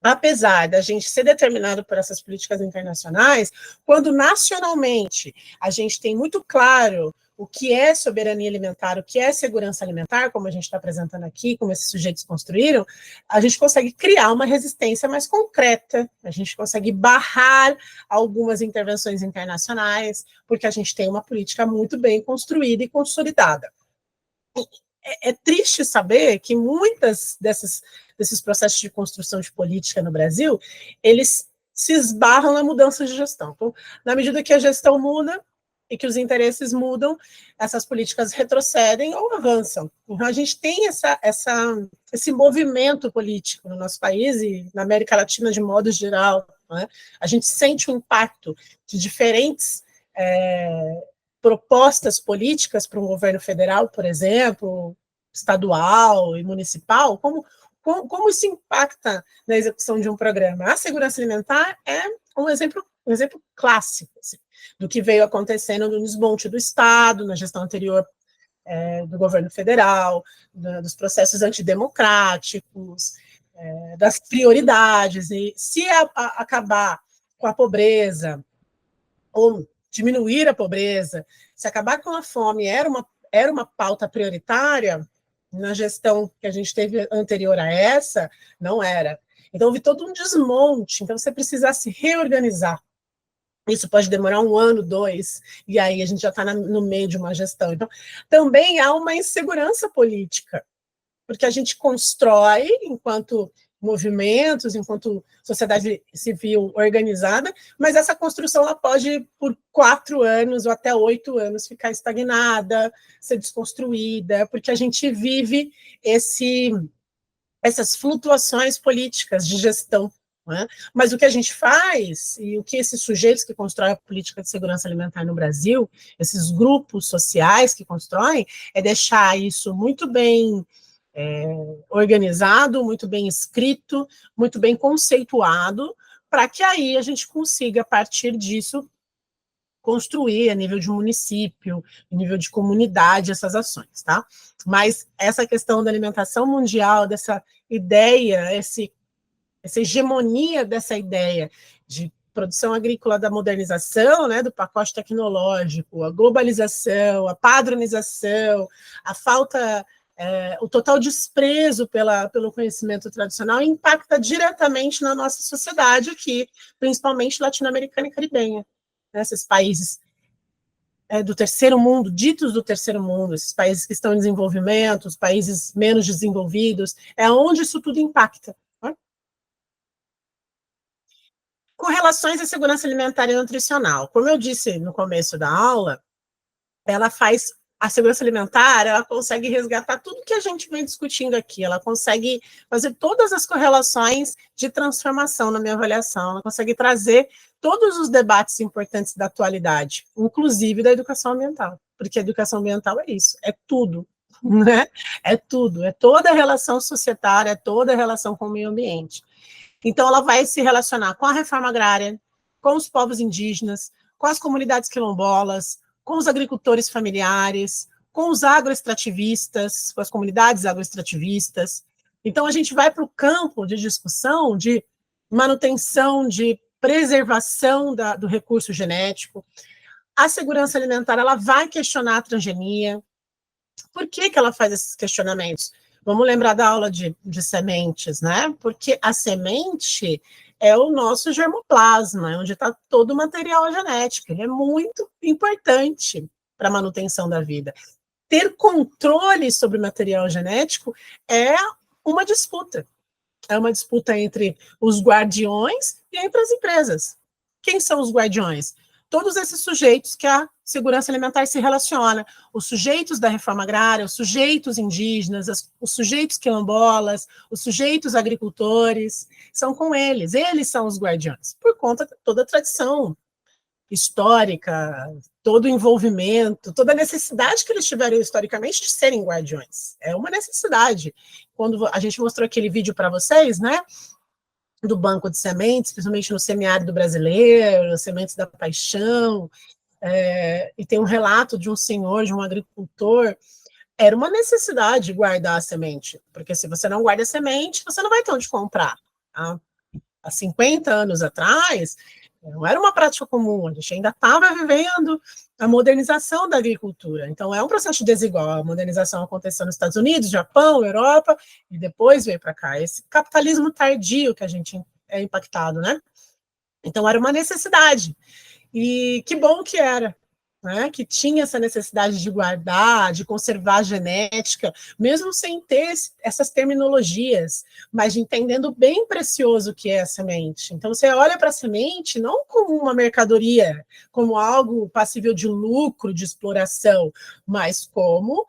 apesar da gente ser determinado por essas políticas internacionais, quando nacionalmente a gente tem muito claro o que é soberania alimentar, o que é segurança alimentar, como a gente está apresentando aqui, como esses sujeitos construíram, a gente consegue criar uma resistência mais concreta, a gente consegue barrar algumas intervenções internacionais, porque a gente tem uma política muito bem construída e consolidada. É triste saber que muitas desses processos de construção de política no Brasil, eles se esbarram na mudança de gestão. Então, na medida que a gestão muda e que os interesses mudam, essas políticas retrocedem ou avançam. Então, a gente tem esse movimento político no nosso país e na América Latina de modo geral. Né? A gente sente o impacto de diferentes propostas políticas para um governo federal, por exemplo, estadual e municipal, como isso impacta na execução de um programa. A segurança alimentar é um exemplo clássico assim, do que veio acontecendo no desmonte do Estado, na gestão anterior do governo federal, dos processos antidemocráticos, das prioridades. E se acabar com a pobreza, ou diminuir a pobreza, se acabar com a fome era uma pauta prioritária, na gestão que a gente teve anterior a essa, não era. Então, houve todo um desmonte, então você precisa se reorganizar. Isso pode demorar 1 ano, 2, e aí a gente já está no meio de uma gestão. Então, também há uma insegurança política porque a gente constrói enquanto movimentos, enquanto sociedade civil organizada, mas essa construção ela pode, por 4 anos ou até 8 anos, ficar estagnada, ser desconstruída, porque a gente vive essas flutuações políticas de gestão. Né? Mas o que a gente faz, e o que esses sujeitos que constroem a política de segurança alimentar no Brasil, esses grupos sociais que constroem, é deixar isso muito bem organizado, muito bem escrito, muito bem conceituado, para que aí a gente consiga, a partir disso, construir a nível de município, a nível de comunidade, essas ações, tá? Mas essa questão da alimentação mundial, dessa ideia, essa hegemonia dessa ideia de produção agrícola da modernização, né, do pacote tecnológico, a globalização, a padronização, a falta, o total desprezo pelo conhecimento tradicional impacta diretamente na nossa sociedade aqui, principalmente latino-americana e caribenha. Esses países do terceiro mundo, ditos do terceiro mundo, esses países que estão em desenvolvimento, os países menos desenvolvidos, é onde isso tudo impacta. Né? Com relações à segurança alimentar e nutricional, como eu disse no começo da aula, a segurança alimentar, ela consegue resgatar tudo que a gente vem discutindo aqui, ela consegue fazer todas as correlações de transformação na minha avaliação, ela consegue trazer todos os debates importantes da atualidade, inclusive da educação ambiental, porque a educação ambiental é isso, é tudo, né? É tudo, é toda a relação societária, é toda a relação com o meio ambiente. Então, ela vai se relacionar com a reforma agrária, com os povos indígenas, com as comunidades quilombolas, com os agricultores familiares, com os agroextrativistas, com as comunidades agroextrativistas. Então, a gente vai para o campo de discussão de manutenção, de preservação do recurso genético. A segurança alimentar, ela vai questionar a transgenia. Por que ela faz esses questionamentos? Vamos lembrar da aula de sementes, né? Porque a semente é o nosso germoplasma, onde está todo o material genético. Ele é muito importante para a manutenção da vida. Ter controle sobre o material genético é uma disputa. É uma disputa entre os guardiões e entre as empresas. Quem são os guardiões? Todos esses sujeitos que a segurança alimentar se relaciona, os sujeitos da reforma agrária, os sujeitos indígenas, os sujeitos quilombolas, os sujeitos agricultores, são com eles são os guardiões, por conta de toda a tradição histórica, todo o envolvimento, toda a necessidade que eles tiveram historicamente de serem guardiões. É uma necessidade. Quando a gente mostrou aquele vídeo para vocês, né, do banco de sementes, principalmente no semiárido brasileiro, as sementes da paixão, e tem um relato de um senhor, de um agricultor, era uma necessidade guardar a semente, porque se você não guarda a semente, você não vai ter onde comprar. Há 50 anos atrás, não era uma prática comum, a gente ainda estava vivendo a modernização da agricultura, então é um processo desigual, a modernização aconteceu nos Estados Unidos, Japão, Europa, e depois veio para cá, esse capitalismo tardio que a gente é impactado, né? Então era uma necessidade, e que bom que era, né, que tinha essa necessidade de guardar, de conservar a genética, mesmo sem ter essas terminologias, mas de entendendo bem precioso o que é a semente. Então, você olha para a semente não como uma mercadoria, como algo passível de lucro, de exploração, mas como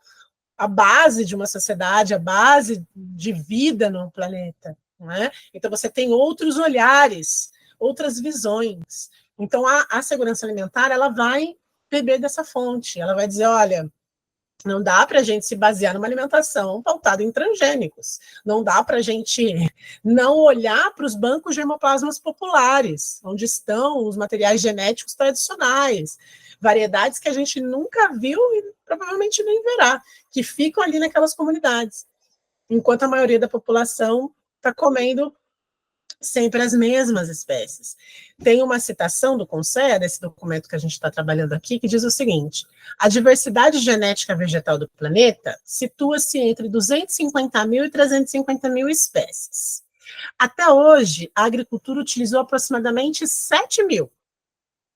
a base de uma sociedade, a base de vida no planeta. Né? Então, você tem outros olhares, outras visões. Então, a segurança alimentar, ela vai beber dessa fonte. Ela vai dizer, olha, não dá para a gente se basear numa alimentação pautada em transgênicos. Não dá para a gente não olhar para os bancos germoplasmas populares, onde estão os materiais genéticos tradicionais, variedades que a gente nunca viu e provavelmente nem verá, que ficam ali naquelas comunidades, enquanto a maioria da população está comendo sempre as mesmas espécies. Tem uma citação do CONSEA, desse documento que a gente está trabalhando aqui, que diz o seguinte: a diversidade genética vegetal do planeta situa-se entre 250 mil e 350 mil espécies. Até hoje, a agricultura utilizou aproximadamente 7 mil,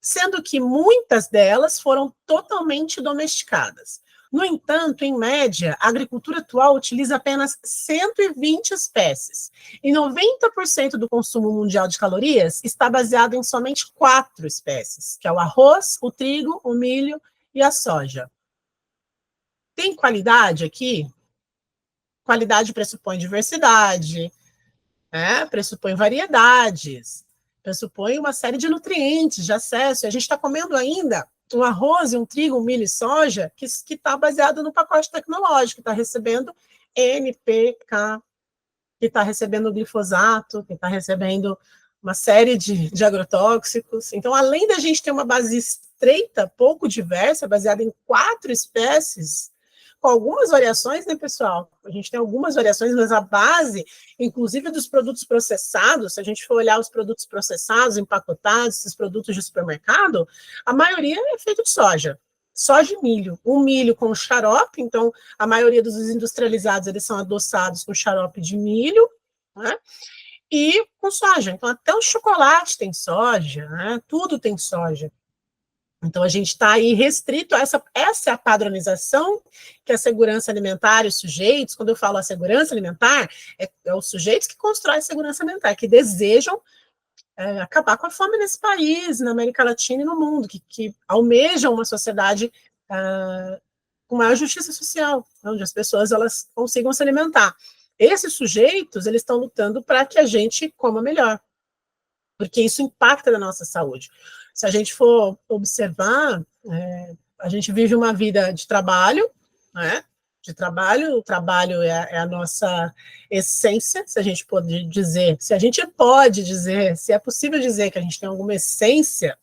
sendo que muitas delas foram totalmente domesticadas. No entanto, em média, a agricultura atual utiliza apenas 120 espécies, e 90% do consumo mundial de calorias está baseado em somente 4 espécies, que é o arroz, o trigo, o milho e a soja. Tem qualidade aqui? Qualidade pressupõe diversidade, né? Pressupõe variedades, pressupõe uma série de nutrientes, de acesso. E a gente está comendo ainda um arroz, um trigo, um milho e soja que está baseado no pacote tecnológico, que está recebendo NPK, que está recebendo glifosato, que está recebendo uma série de agrotóxicos. Então, além da gente ter uma base estreita, pouco diversa, baseada em 4 espécies, com algumas variações, né, pessoal? A gente tem algumas variações, mas a base, inclusive dos produtos processados, se a gente for olhar os produtos processados, empacotados, esses produtos de supermercado, a maioria é feito de soja. Soja e milho. Um milho com xarope, então a maioria dos industrializados eles são adoçados com xarope de milho, né? E com soja. Então até o chocolate tem soja, né? Tudo tem soja. Então, a gente está aí restrito a essa é a padronização que a segurança alimentar e os sujeitos, quando eu falo a segurança alimentar, é os sujeitos que constroem a segurança alimentar, que desejam acabar com a fome nesse país, na América Latina e no mundo, que almejam uma sociedade com maior justiça social, onde as pessoas elas consigam se alimentar. Esses sujeitos, eles estão lutando para que a gente coma melhor, porque isso impacta na nossa saúde. Se a gente for observar, a gente vive uma vida de trabalho, né? De trabalho, o trabalho é a nossa essência, se a gente pode dizer, se é possível dizer que a gente tem alguma essência,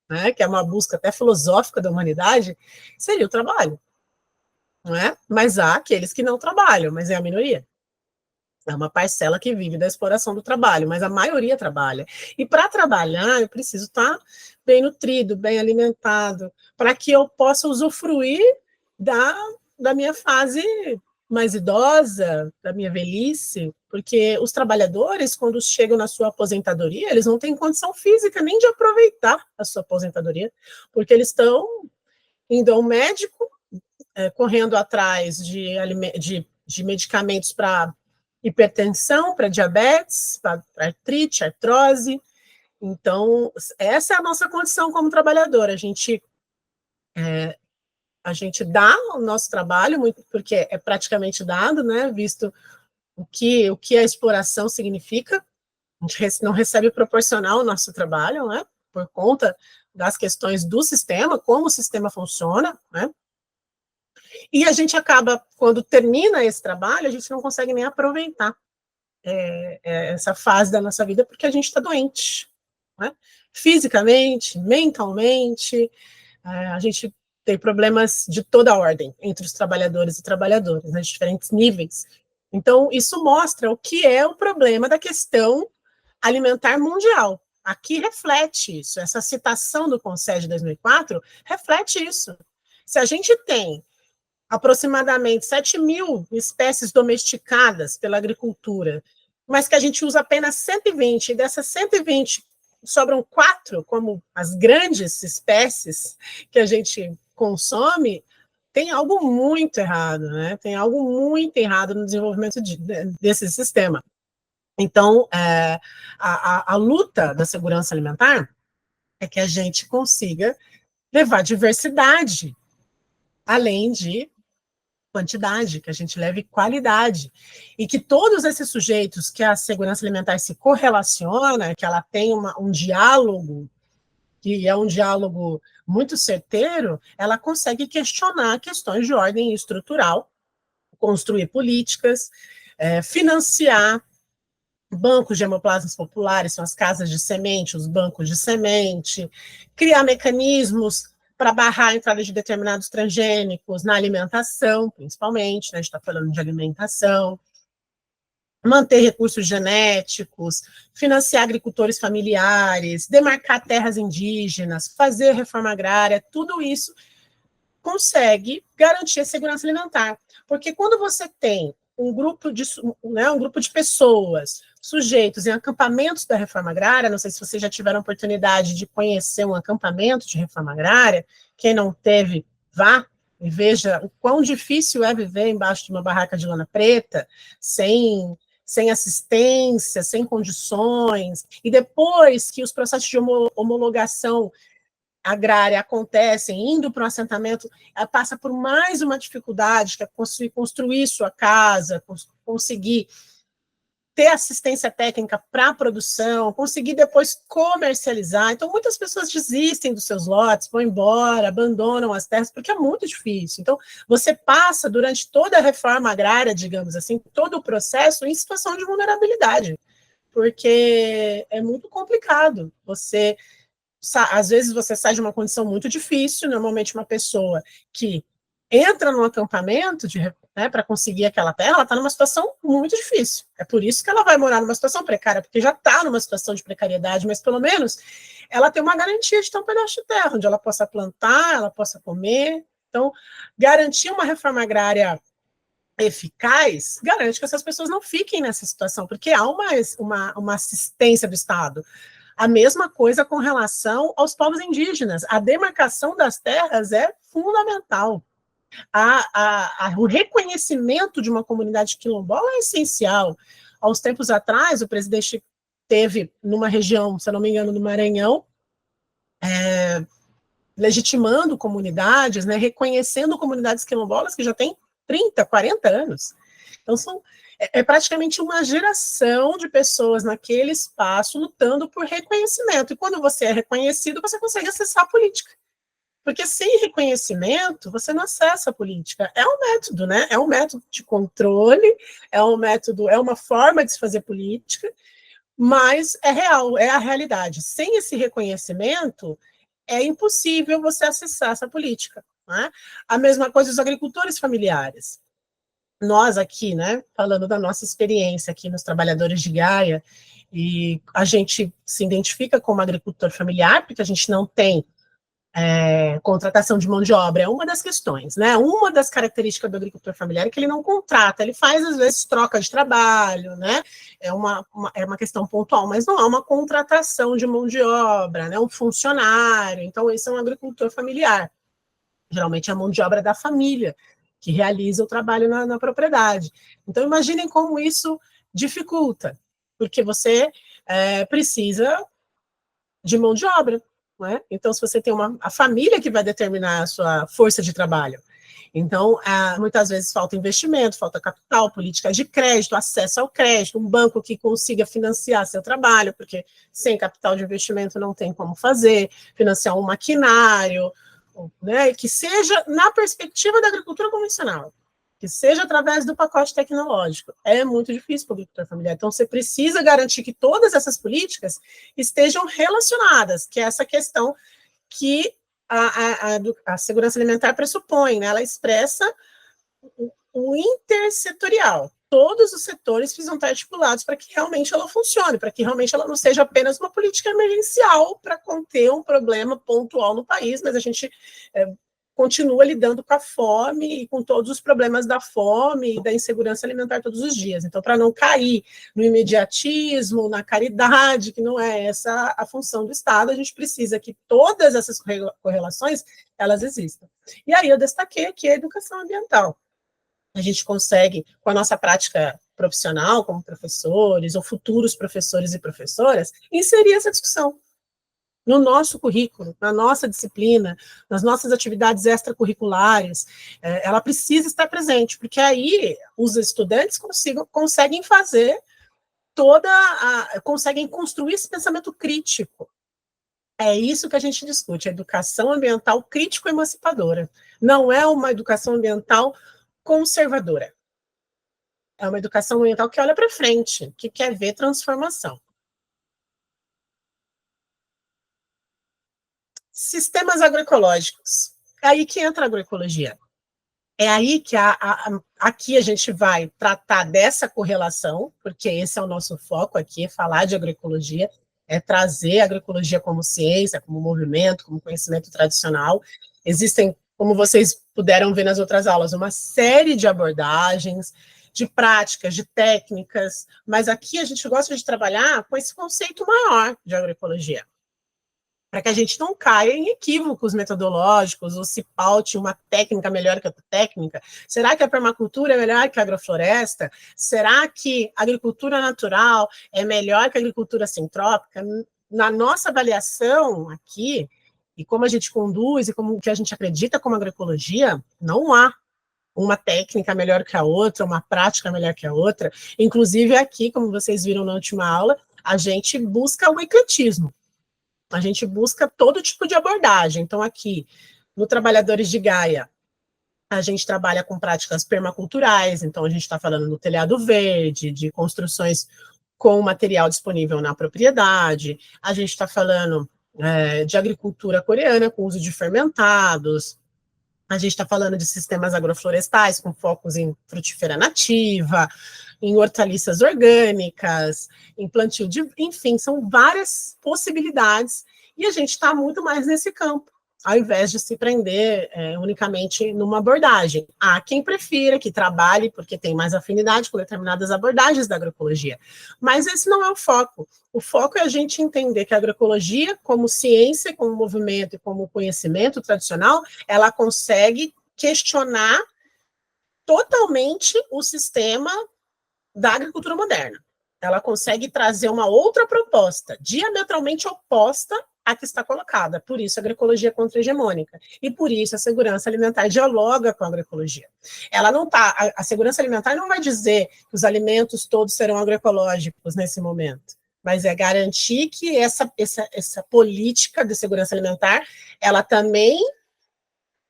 né? Que é uma busca até filosófica da humanidade, seria o trabalho, não é? Mas há aqueles que não trabalham, mas é a minoria. É uma parcela que vive da exploração do trabalho, mas a maioria trabalha. E para trabalhar, eu preciso estar bem nutrido, bem alimentado, para que eu possa usufruir da minha fase mais idosa, da minha velhice, porque os trabalhadores, quando chegam na sua aposentadoria, eles não têm condição física nem de aproveitar a sua aposentadoria, porque eles estão indo ao médico, correndo atrás de medicamentos para hipertensão, para diabetes, para artrite, artrose. Então, essa é a nossa condição como trabalhador. A gente dá o nosso trabalho, muito, porque é praticamente dado, né, visto o que a exploração significa. A gente não recebe proporcional o nosso trabalho, né, por conta das questões do sistema, como o sistema funciona, né, e a gente acaba, quando termina esse trabalho, a gente não consegue nem aproveitar essa fase da nossa vida, porque a gente está doente, né? Fisicamente, mentalmente, a gente tem problemas de toda a ordem entre os trabalhadores e trabalhadoras, né, de diferentes níveis. Então, isso mostra o que é o problema da questão alimentar mundial. Aqui reflete isso, essa citação do Conselho de 2004 reflete isso. Se a gente tem aproximadamente 7.000 espécies domesticadas pela agricultura, mas que a gente usa apenas 120, e dessas 120 sobram 4 como as grandes espécies que a gente consome, tem algo muito errado, né? Tem algo muito errado no desenvolvimento desse sistema. Então, a luta da segurança alimentar é que a gente consiga levar diversidade, além de quantidade, que a gente leve qualidade, e que todos esses sujeitos que a segurança alimentar se correlaciona, que ela tem um diálogo, que é um diálogo muito certeiro, ela consegue questionar questões de ordem estrutural, construir políticas, financiar bancos de hemoplasmas populares, são as casas de semente, os bancos de semente, criar mecanismos para barrar a entrada de determinados transgênicos na alimentação, principalmente, né, a gente está falando de alimentação, manter recursos genéticos, financiar agricultores familiares, demarcar terras indígenas, fazer reforma agrária, tudo isso consegue garantir a segurança alimentar. Porque quando você tem um grupo de pessoas, sujeitos em acampamentos da reforma agrária, não sei se vocês já tiveram oportunidade de conhecer um acampamento de reforma agrária, quem não teve, vá, e veja o quão difícil é viver embaixo de uma barraca de lona preta, sem assistência, sem condições, e depois que os processos de homologação agrária acontecem, indo para o assentamento, ela passa por mais uma dificuldade, que é construir sua casa, conseguir ter assistência técnica para a produção, conseguir depois comercializar. Então, muitas pessoas desistem dos seus lotes, vão embora, abandonam as terras, porque é muito difícil. Então, você passa, durante toda a reforma agrária, digamos assim, todo o processo, em situação de vulnerabilidade, porque é muito complicado. Às vezes você sai de uma condição muito difícil, normalmente uma pessoa que entra num acampamento para conseguir aquela terra, ela está numa situação muito difícil. É por isso que ela vai morar numa situação precária, porque já está numa situação de precariedade, mas pelo menos ela tem uma garantia de ter um pedaço de terra, onde ela possa plantar, ela possa comer. Então, garantir uma reforma agrária eficaz garante que essas pessoas não fiquem nessa situação, porque há uma assistência do Estado. A mesma coisa com relação aos povos indígenas. A demarcação das terras é fundamental. O reconhecimento de uma comunidade quilombola é essencial. Há uns tempos atrás, o presidente teve numa região, se eu não me engano, no Maranhão, legitimando comunidades, né, reconhecendo comunidades quilombolas que já têm 30, 40 anos. Então, é praticamente uma geração de pessoas naquele espaço lutando por reconhecimento. E quando você é reconhecido, você consegue acessar a política. Porque sem reconhecimento, você não acessa a política. É um método, né? É um método de controle, é uma forma de se fazer política, mas é real, é a realidade. Sem esse reconhecimento, é impossível você acessar essa política. Né? A mesma coisa os agricultores familiares. Nós aqui, né, falando da nossa experiência aqui nos Trabalhadores de Gaia, e a gente se identifica como agricultor familiar, porque a gente não tem contratação de mão de obra, é uma das questões, né? Uma das características do agricultor familiar é que ele não contrata, ele faz, às vezes, troca de trabalho, né? É uma questão pontual, mas não há uma contratação de mão de obra, né? Um funcionário, então esse é um agricultor familiar. Geralmente é a mão de obra da família, que realiza o trabalho na propriedade. Então, imaginem como isso dificulta, porque você precisa de mão de obra. Né? Então, se você tem a família que vai determinar a sua força de trabalho. Então, muitas vezes falta investimento, falta capital, política de crédito, acesso ao crédito, um banco que consiga financiar seu trabalho, porque sem capital de investimento não tem como fazer, financiar um maquinário, né, que seja na perspectiva da agricultura convencional, que seja através do pacote tecnológico. É muito difícil para o agricultor familiar. Então, você precisa garantir que todas essas políticas estejam relacionadas, que é essa questão que a segurança alimentar pressupõe, né? Ela expressa o intersetorial. Todos os setores precisam estar articulados para que realmente ela funcione, para que realmente ela não seja apenas uma política emergencial para conter um problema pontual no país, mas a gente continua lidando com a fome e com todos os problemas da fome e da insegurança alimentar todos os dias. Então, para não cair no imediatismo, na caridade, que não é essa a função do Estado, a gente precisa que todas essas correlações, elas existam. E aí eu destaquei aqui a educação ambiental. A gente consegue, com a nossa prática profissional, como professores, ou futuros professores e professoras, inserir essa discussão no nosso currículo, na nossa disciplina, nas nossas atividades extracurriculares. Ela precisa estar presente, porque aí os estudantes conseguem fazer conseguem construir esse pensamento crítico. É isso que a gente discute, a educação ambiental crítico-emancipadora. Não é uma educação ambiental conservadora. É uma educação ambiental que olha para frente, que quer ver transformação. Sistemas agroecológicos. É aí que entra a agroecologia. É aí que aqui a gente vai tratar dessa correlação, porque esse é o nosso foco aqui, é falar de agroecologia, é trazer a agroecologia como ciência, como movimento, como conhecimento tradicional. Existem, como vocês puderam ver nas outras aulas, uma série de abordagens, de práticas, de técnicas, mas aqui a gente gosta de trabalhar com esse conceito maior de agroecologia. para que a gente não caia em equívocos metodológicos ou se paute uma técnica melhor que outra técnica. Será que a permacultura é melhor que a agrofloresta? Será que a agricultura natural é melhor que a agricultura sintrópica? Na nossa avaliação aqui, e como a gente conduz, e como que a gente acredita como agroecologia, não há uma técnica melhor que a outra, uma prática melhor que a outra. Inclusive aqui, como vocês viram na última aula, a gente busca o ecletismo. A gente busca todo tipo de abordagem. Então, aqui, no Trabalhadores de Gaia, a gente trabalha com práticas permaculturais, então a gente está falando do telhado verde, de construções com material disponível na propriedade, a gente está falando de agricultura coreana com uso de fermentados, a gente está falando de sistemas agroflorestais com focos em frutífera nativa, em hortaliças orgânicas, em plantio de... Enfim, são várias possibilidades e a gente está muito mais nesse campo, ao invés de se prender unicamente numa abordagem. Há quem prefira, que trabalhe, porque tem mais afinidade com determinadas abordagens da agroecologia. Mas esse não é o foco. O foco é a gente entender que a agroecologia, como ciência, como movimento e como conhecimento tradicional, ela consegue questionar totalmente o sistema da agricultura moderna. Ela consegue trazer uma outra proposta, diametralmente oposta à que está colocada. Por isso a agroecologia é contra-hegemônica. E por isso a segurança alimentar dialoga com a agroecologia. Ela não tá, a segurança alimentar não vai dizer que os alimentos todos serão agroecológicos nesse momento, mas é garantir que essa política de segurança alimentar, ela também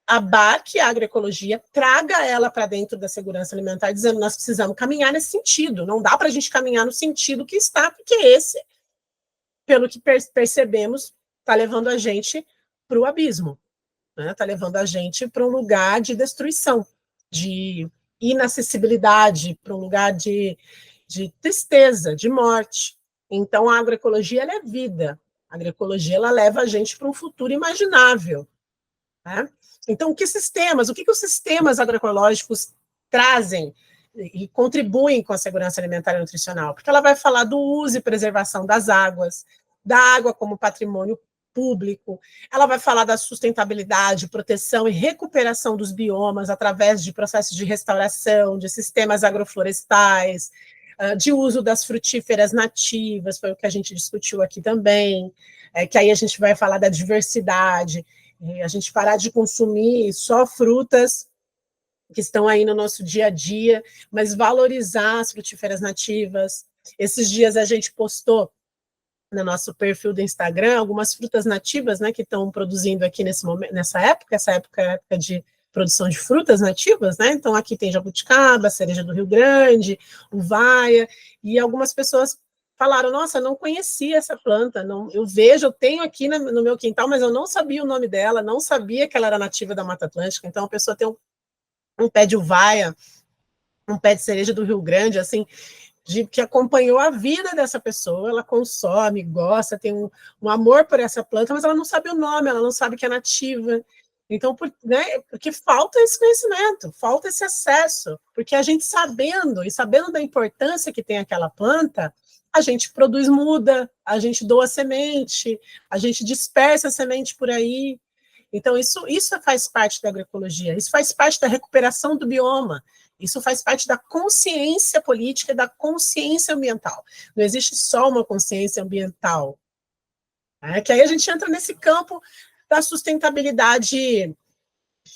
abarque a agroecologia, traga ela para dentro da segurança alimentar, dizendo nós precisamos caminhar nesse sentido, não dá para a gente caminhar no sentido que está, porque esse, pelo que percebemos, está levando a gente para o abismo, né? Está levando a gente para um lugar de destruição, de inacessibilidade, para um lugar de tristeza, de morte. Então, a agroecologia ela é vida, a agroecologia ela leva a gente para um futuro imaginável, né? Então, o que os sistemas agroecológicos trazem e contribuem com a segurança alimentar e nutricional? Porque ela vai falar do uso e preservação das águas, da água como patrimônio público, ela vai falar da sustentabilidade, proteção e recuperação dos biomas através de processos de restauração, de sistemas agroflorestais, de uso das frutíferas nativas, foi o que a gente discutiu aqui também, que aí a gente vai falar da diversidade, a gente parar de consumir só frutas que estão aí no nosso dia a dia, mas valorizar as frutíferas nativas. Esses dias a gente postou no nosso perfil do Instagram algumas frutas nativas, né, que estão produzindo aqui nesse momento, essa época é a época de produção de frutas nativas, né? Então aqui tem jabuticaba, cereja do Rio Grande, uvaia, e algumas pessoas falaram, nossa, não conhecia essa planta, não, eu tenho aqui no meu quintal, mas eu não sabia o nome dela, não sabia que ela era nativa da Mata Atlântica. Então a pessoa tem um pé de uvaia, um pé de cereja do Rio Grande, assim, que acompanhou a vida dessa pessoa, ela consome, gosta, tem um amor por essa planta, mas ela não sabe o nome, ela não sabe que é nativa. Então, porque falta esse conhecimento, falta esse acesso, porque a gente sabendo da importância que tem aquela planta, a gente produz muda, a gente doa semente, a gente dispersa a semente por aí. Então, isso faz parte da agroecologia, isso faz parte da recuperação do bioma, isso faz parte da consciência política e da consciência ambiental. Não existe só uma consciência ambiental, né? Que aí a gente entra nesse campo da sustentabilidade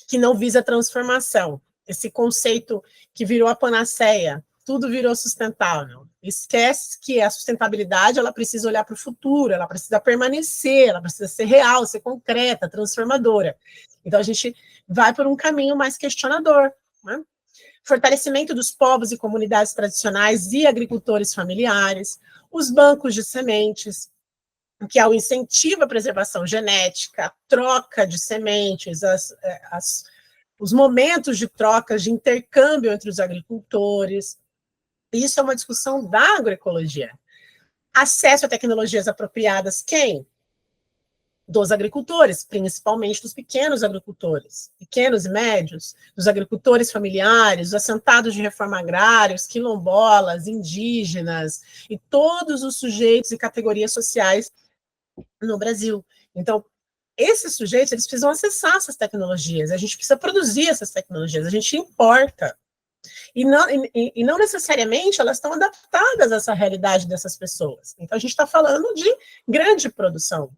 que não visa transformação, esse conceito que virou a panaceia, tudo virou sustentável. Esquece que a sustentabilidade ela precisa olhar para o futuro, ela precisa permanecer, ela precisa ser real, ser concreta, transformadora. Então a gente vai por um caminho mais questionador, né? Fortalecimento dos povos e comunidades tradicionais e agricultores familiares, os bancos de sementes, que é o incentivo à preservação genética, a troca de sementes, os momentos de trocas, de intercâmbio entre os agricultores. Isso é uma discussão da agroecologia. Acesso a tecnologias apropriadas, quem? Dos agricultores, principalmente dos pequenos agricultores, pequenos e médios, dos agricultores familiares, dos assentados de reforma agrária, os quilombolas, indígenas, e todos os sujeitos e categorias sociais no Brasil. Então, esses sujeitos, eles precisam acessar essas tecnologias, a gente precisa produzir essas tecnologias, a gente importa. E não necessariamente elas estão adaptadas a essa realidade dessas pessoas. Então, a gente está falando de grande produção.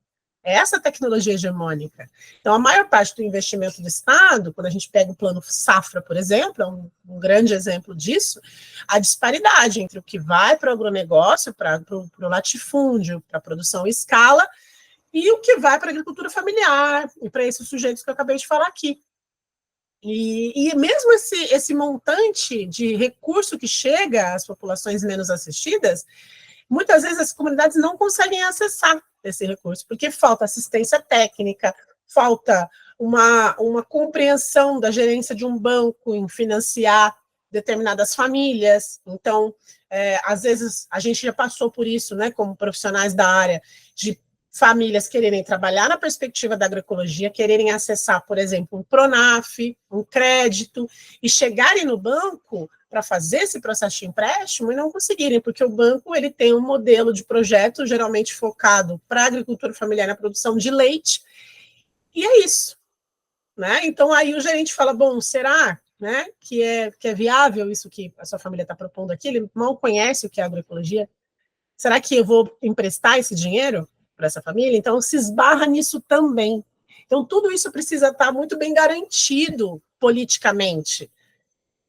É essa tecnologia hegemônica. Então, a maior parte do investimento do Estado, quando a gente pega o plano Safra, por exemplo, é um grande exemplo disso, a disparidade entre o que vai para o agronegócio, para o latifúndio, para a produção em escala, e o que vai para a agricultura familiar, e para esses sujeitos que eu acabei de falar aqui. E mesmo esse montante de recurso que chega às populações menos assistidas, muitas vezes as comunidades não conseguem acessar esse recurso, porque falta assistência técnica, falta uma compreensão da gerência de um banco em financiar determinadas famílias. Então, às vezes, a gente já passou por isso, né, como profissionais da área, de famílias quererem trabalhar na perspectiva da agroecologia, quererem acessar, por exemplo, um Pronaf, um crédito, e chegarem no banco para fazer esse processo de empréstimo e não conseguirem, porque o banco ele tem um modelo de projeto geralmente focado para a agricultura familiar na produção de leite, e é isso. Né? Então, aí o gerente fala, bom, será, né, que é viável isso que a sua família está propondo aqui? Ele mal conhece o que é agroecologia. Será que eu vou emprestar esse dinheiro para essa família? Então, se esbarra nisso também. Então, tudo isso precisa estar muito bem garantido politicamente.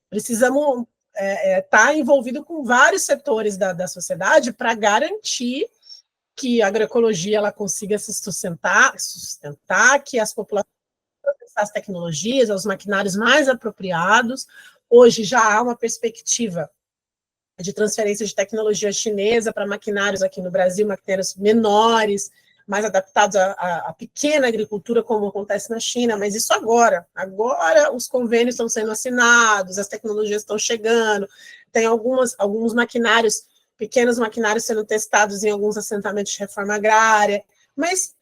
Precisamos estar envolvido com vários setores da sociedade para garantir que a agroecologia ela consiga se sustentar, que as populações as tecnologias, os maquinários mais apropriados. Hoje já há uma perspectiva de transferência de tecnologia chinesa para maquinários aqui no Brasil, maquinários menores, mais adaptados à pequena agricultura, como acontece na China, mas isso agora. Agora os convênios estão sendo assinados, as tecnologias estão chegando, tem alguns maquinários, pequenos maquinários sendo testados em alguns assentamentos de reforma agrária, mas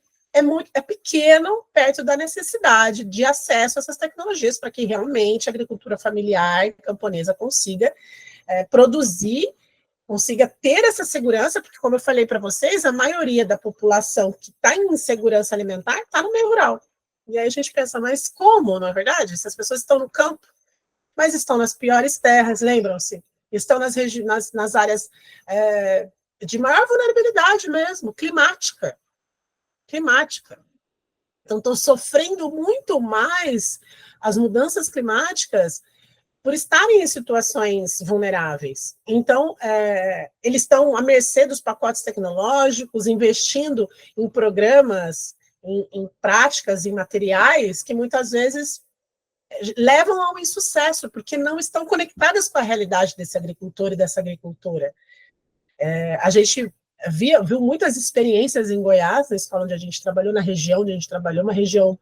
é pequeno perto da necessidade de acesso a essas tecnologias para que realmente a agricultura familiar camponesa consiga produzir, consiga ter essa segurança, porque, como eu falei para vocês, a maioria da população que está em insegurança alimentar está no meio rural. E aí a gente pensa, mas como, não é verdade? Se as pessoas estão no campo, mas estão nas piores terras, lembram-se? Estão nas áreas de maior vulnerabilidade mesmo, climática. Então, estão sofrendo muito mais as mudanças climáticas por estarem em situações vulneráveis. Então, eles estão à mercê dos pacotes tecnológicos, investindo em programas, em práticas, em materiais que muitas vezes levam ao insucesso, porque não estão conectadas com a realidade desse agricultor e dessa agricultora. A gente viu muitas experiências em Goiás, na escola onde a gente trabalhou, na região onde a gente trabalhou, uma região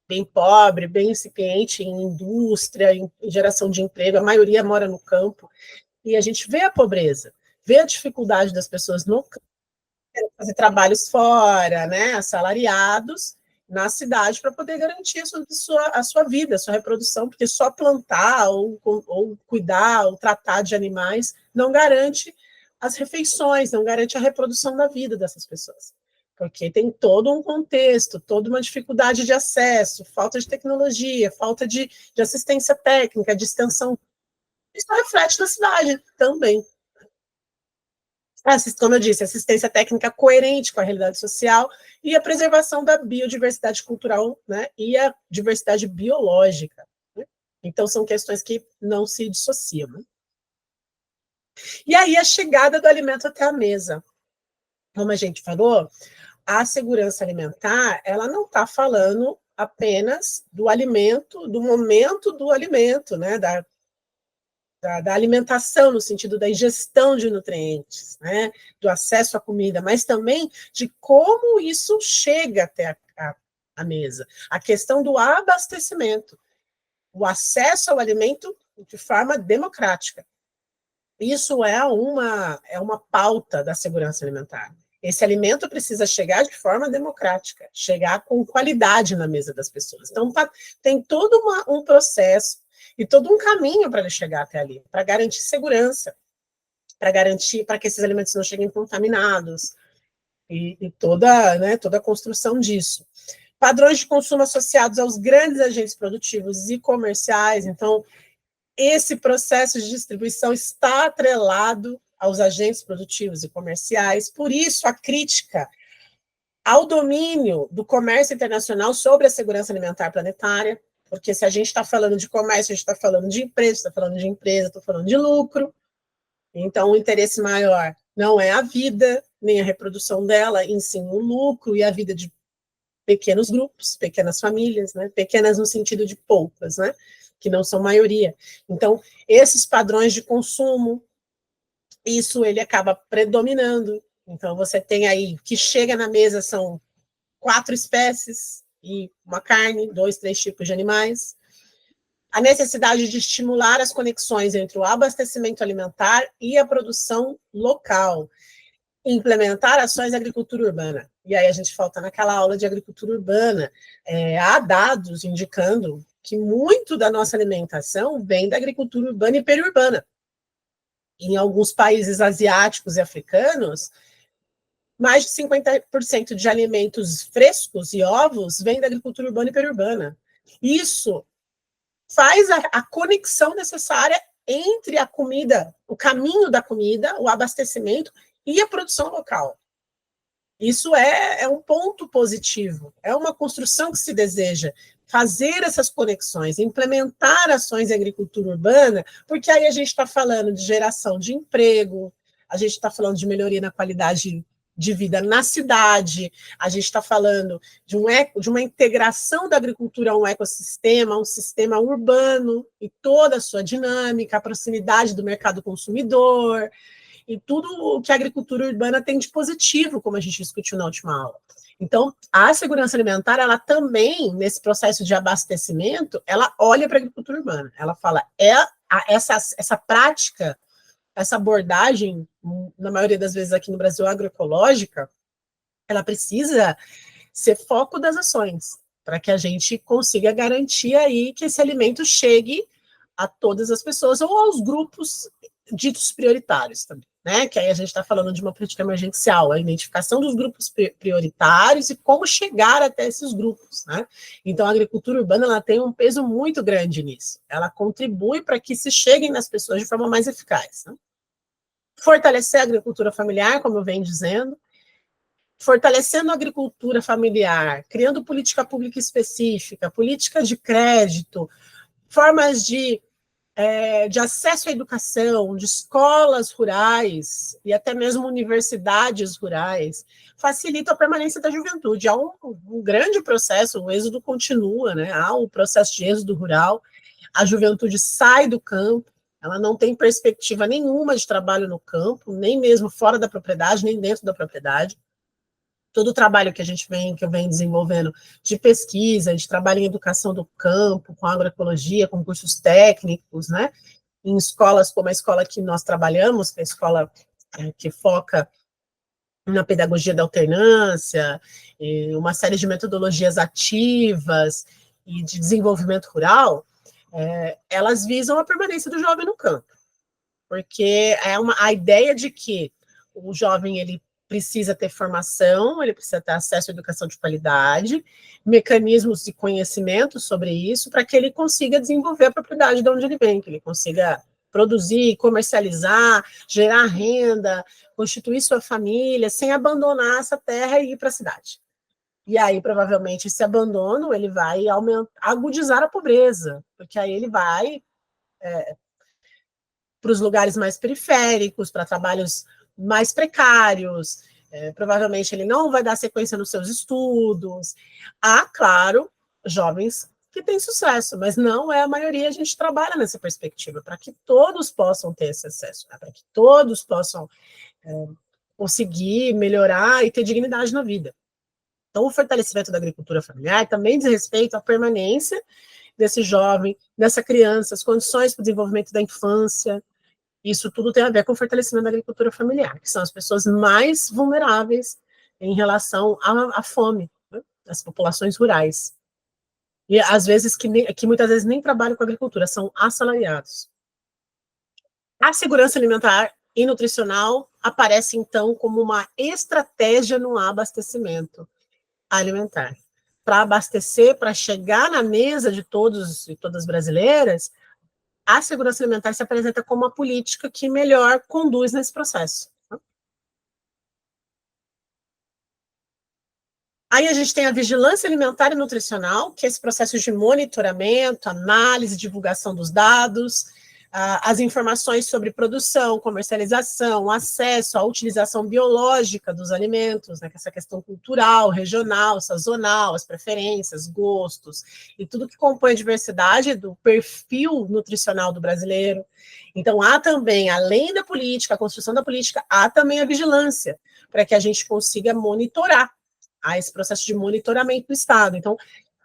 bem pobre, bem incipiente em indústria, em geração de emprego, a maioria mora no campo, e a gente vê a pobreza, vê a dificuldade das pessoas no campo, fazer trabalhos fora, né, assalariados, na cidade, para poder garantir a sua vida, a sua reprodução, porque só plantar, ou cuidar, ou tratar de animais, não garante as refeições, não garante a reprodução da vida dessas pessoas. Porque tem todo um contexto, toda uma dificuldade de acesso, falta de tecnologia, falta de assistência técnica, de extensão. Isso reflete na cidade também. Como eu disse, assistência técnica coerente com a realidade social e a preservação da biodiversidade cultural, né, e a diversidade biológica. Né? Então, são questões que não se dissociam. Né? E aí, a chegada do alimento até a mesa. Como a gente falou, a segurança alimentar, ela não está falando apenas do alimento, do momento do alimento, né, da alimentação, no sentido da ingestão de nutrientes, né, do acesso à comida, mas também de como isso chega até a mesa. A questão do abastecimento, o acesso ao alimento de forma democrática. Isso é uma pauta da segurança alimentar. Esse alimento precisa chegar de forma democrática, chegar com qualidade na mesa das pessoas. Então, tem todo um processo e todo um caminho para ele chegar até ali, para garantir segurança, para garantir para que esses alimentos não cheguem contaminados. e toda, né, toda a construção disso. Padrões de consumo associados aos grandes agentes produtivos e comerciais, então, esse processo de distribuição está atrelado aos agentes produtivos e comerciais, por isso a crítica ao domínio do comércio internacional sobre a segurança alimentar planetária, porque se a gente está falando de comércio, a gente está falando de empresa, está falando de empresa, está falando de lucro, então o interesse maior não é a vida, nem a reprodução dela, em sim o lucro e a vida de pequenos grupos, pequenas famílias, né? Pequenas no sentido de poucas, né? Que não são maioria. Então, esses padrões de consumo, isso ele acaba predominando. Então, você tem aí, que chega na mesa são 4 espécies e uma carne, 2, 3 tipos de animais. A necessidade de estimular as conexões entre o abastecimento alimentar e a produção local. Implementar ações de agricultura urbana. E aí a gente falta naquela aula de agricultura urbana. Há dados indicando que muito da nossa alimentação vem da agricultura urbana e periurbana. Em alguns países asiáticos e africanos, mais de 50% de alimentos frescos e ovos vêm da agricultura urbana e periurbana. Isso faz a conexão necessária entre a comida, o caminho da comida, o abastecimento e a produção local. Isso é um ponto positivo, é uma construção que se deseja, fazer essas conexões, implementar ações de agricultura urbana, porque aí a gente está falando de geração de emprego, a gente está falando de melhoria na qualidade de vida na cidade, a gente está falando de uma integração da agricultura a um sistema urbano, e toda a sua dinâmica, a proximidade do mercado consumidor, e tudo o que a agricultura urbana tem de positivo, como a gente discutiu na última aula. Então, a segurança alimentar, ela também, nesse processo de abastecimento, ela olha para a agricultura urbana, ela fala, essa prática, essa abordagem, na maioria das vezes aqui no Brasil, agroecológica, ela precisa ser foco das ações, para que a gente consiga garantir aí que esse alimento chegue a todas as pessoas ou aos grupos ditos prioritários também, né? Que aí a gente está falando de uma política emergencial, a identificação dos grupos prioritários e como chegar até esses grupos, né? Então, a agricultura urbana ela tem um peso muito grande nisso. Ela contribui para que se cheguem nas pessoas de forma mais eficaz, né? Fortalecer a agricultura familiar, como eu venho dizendo, fortalecendo a agricultura familiar, criando política pública específica, políticas de crédito, formas de acesso à educação, de escolas rurais e até mesmo universidades rurais, facilita a permanência da juventude. Há um grande processo, o êxodo continua, né? Há o processo de êxodo rural, a juventude sai do campo, ela não tem perspectiva nenhuma de trabalho no campo, nem mesmo fora da propriedade, nem dentro da propriedade. Todo o trabalho que eu venho desenvolvendo de pesquisa, de trabalho em educação do campo, com agroecologia, com cursos técnicos, né? Em escolas como a escola que nós trabalhamos, que é a escola que foca na pedagogia da alternância, uma série de metodologias ativas e de desenvolvimento rural, elas visam a permanência do jovem no campo, porque a ideia de que o jovem ele precisa ter formação, ele precisa ter acesso à educação de qualidade, mecanismos de conhecimento sobre isso, para que ele consiga desenvolver a propriedade de onde ele vem, que ele consiga produzir, comercializar, gerar renda, constituir sua família, sem abandonar essa terra e ir para a cidade. E aí, provavelmente, esse abandono, ele vai agudizar a pobreza, porque aí ele vai para os lugares mais periféricos, para trabalhos mais precários, provavelmente ele não vai dar sequência nos seus estudos. Há, claro, jovens que têm sucesso, mas não é a maioria. A gente trabalha nessa perspectiva, para que todos possam ter esse acesso, né? Para que todos possam conseguir melhorar e ter dignidade na vida. Então, o fortalecimento da agricultura familiar também diz respeito à permanência desse jovem, dessa criança, as condições para o desenvolvimento da infância. Isso tudo tem a ver com o fortalecimento da agricultura familiar, que são as pessoas mais vulneráveis em relação à fome, né? As populações rurais. E às vezes que muitas vezes nem trabalham com agricultura, são assalariados. A segurança alimentar e nutricional aparece, então, como uma estratégia no abastecimento alimentar. Para abastecer, para chegar na mesa de todos e todas brasileiras, a segurança alimentar se apresenta como uma política que melhor conduz nesse processo. Aí a gente tem a vigilância alimentar e nutricional, que é esse processo de monitoramento, análise, divulgação dos dados, as informações sobre produção, comercialização, acesso à utilização biológica dos alimentos, né, essa questão cultural, regional, sazonal, as preferências, gostos, e tudo que compõe a diversidade do perfil nutricional do brasileiro. Então, há também, além da política, a construção da política, há também a vigilância, para que a gente consiga monitorar esse processo de monitoramento do Estado. Então,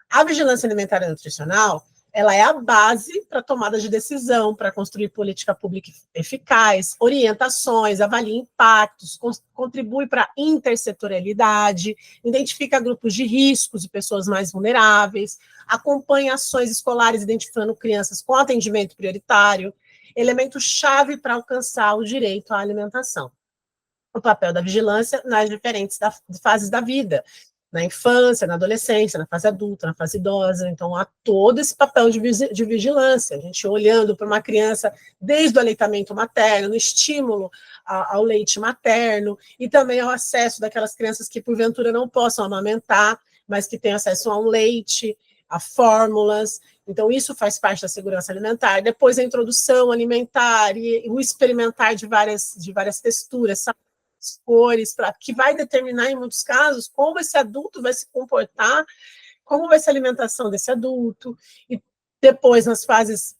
a vigilância alimentar e nutricional, ela é a base para a tomada de decisão, para construir política pública eficaz, orientações, avalia impactos, contribui para a intersetorialidade, identifica grupos de riscos e pessoas mais vulneráveis, acompanha ações escolares identificando crianças com atendimento prioritário, elemento-chave para alcançar o direito à alimentação. O papel da vigilância nas diferentes fases da vida, na infância, na adolescência, na fase adulta, na fase idosa. Então, há todo esse papel de vigilância, a gente olhando para uma criança desde o aleitamento materno, no estímulo ao leite materno, e também ao acesso daquelas crianças que, porventura, não possam amamentar, mas que têm acesso a um leite, a fórmulas. Então, isso faz parte da segurança alimentar. Depois, a introdução alimentar e o experimentar de várias texturas, cores, que vai determinar, em muitos casos, como esse adulto vai se comportar, como vai ser a alimentação desse adulto, e depois, nas fases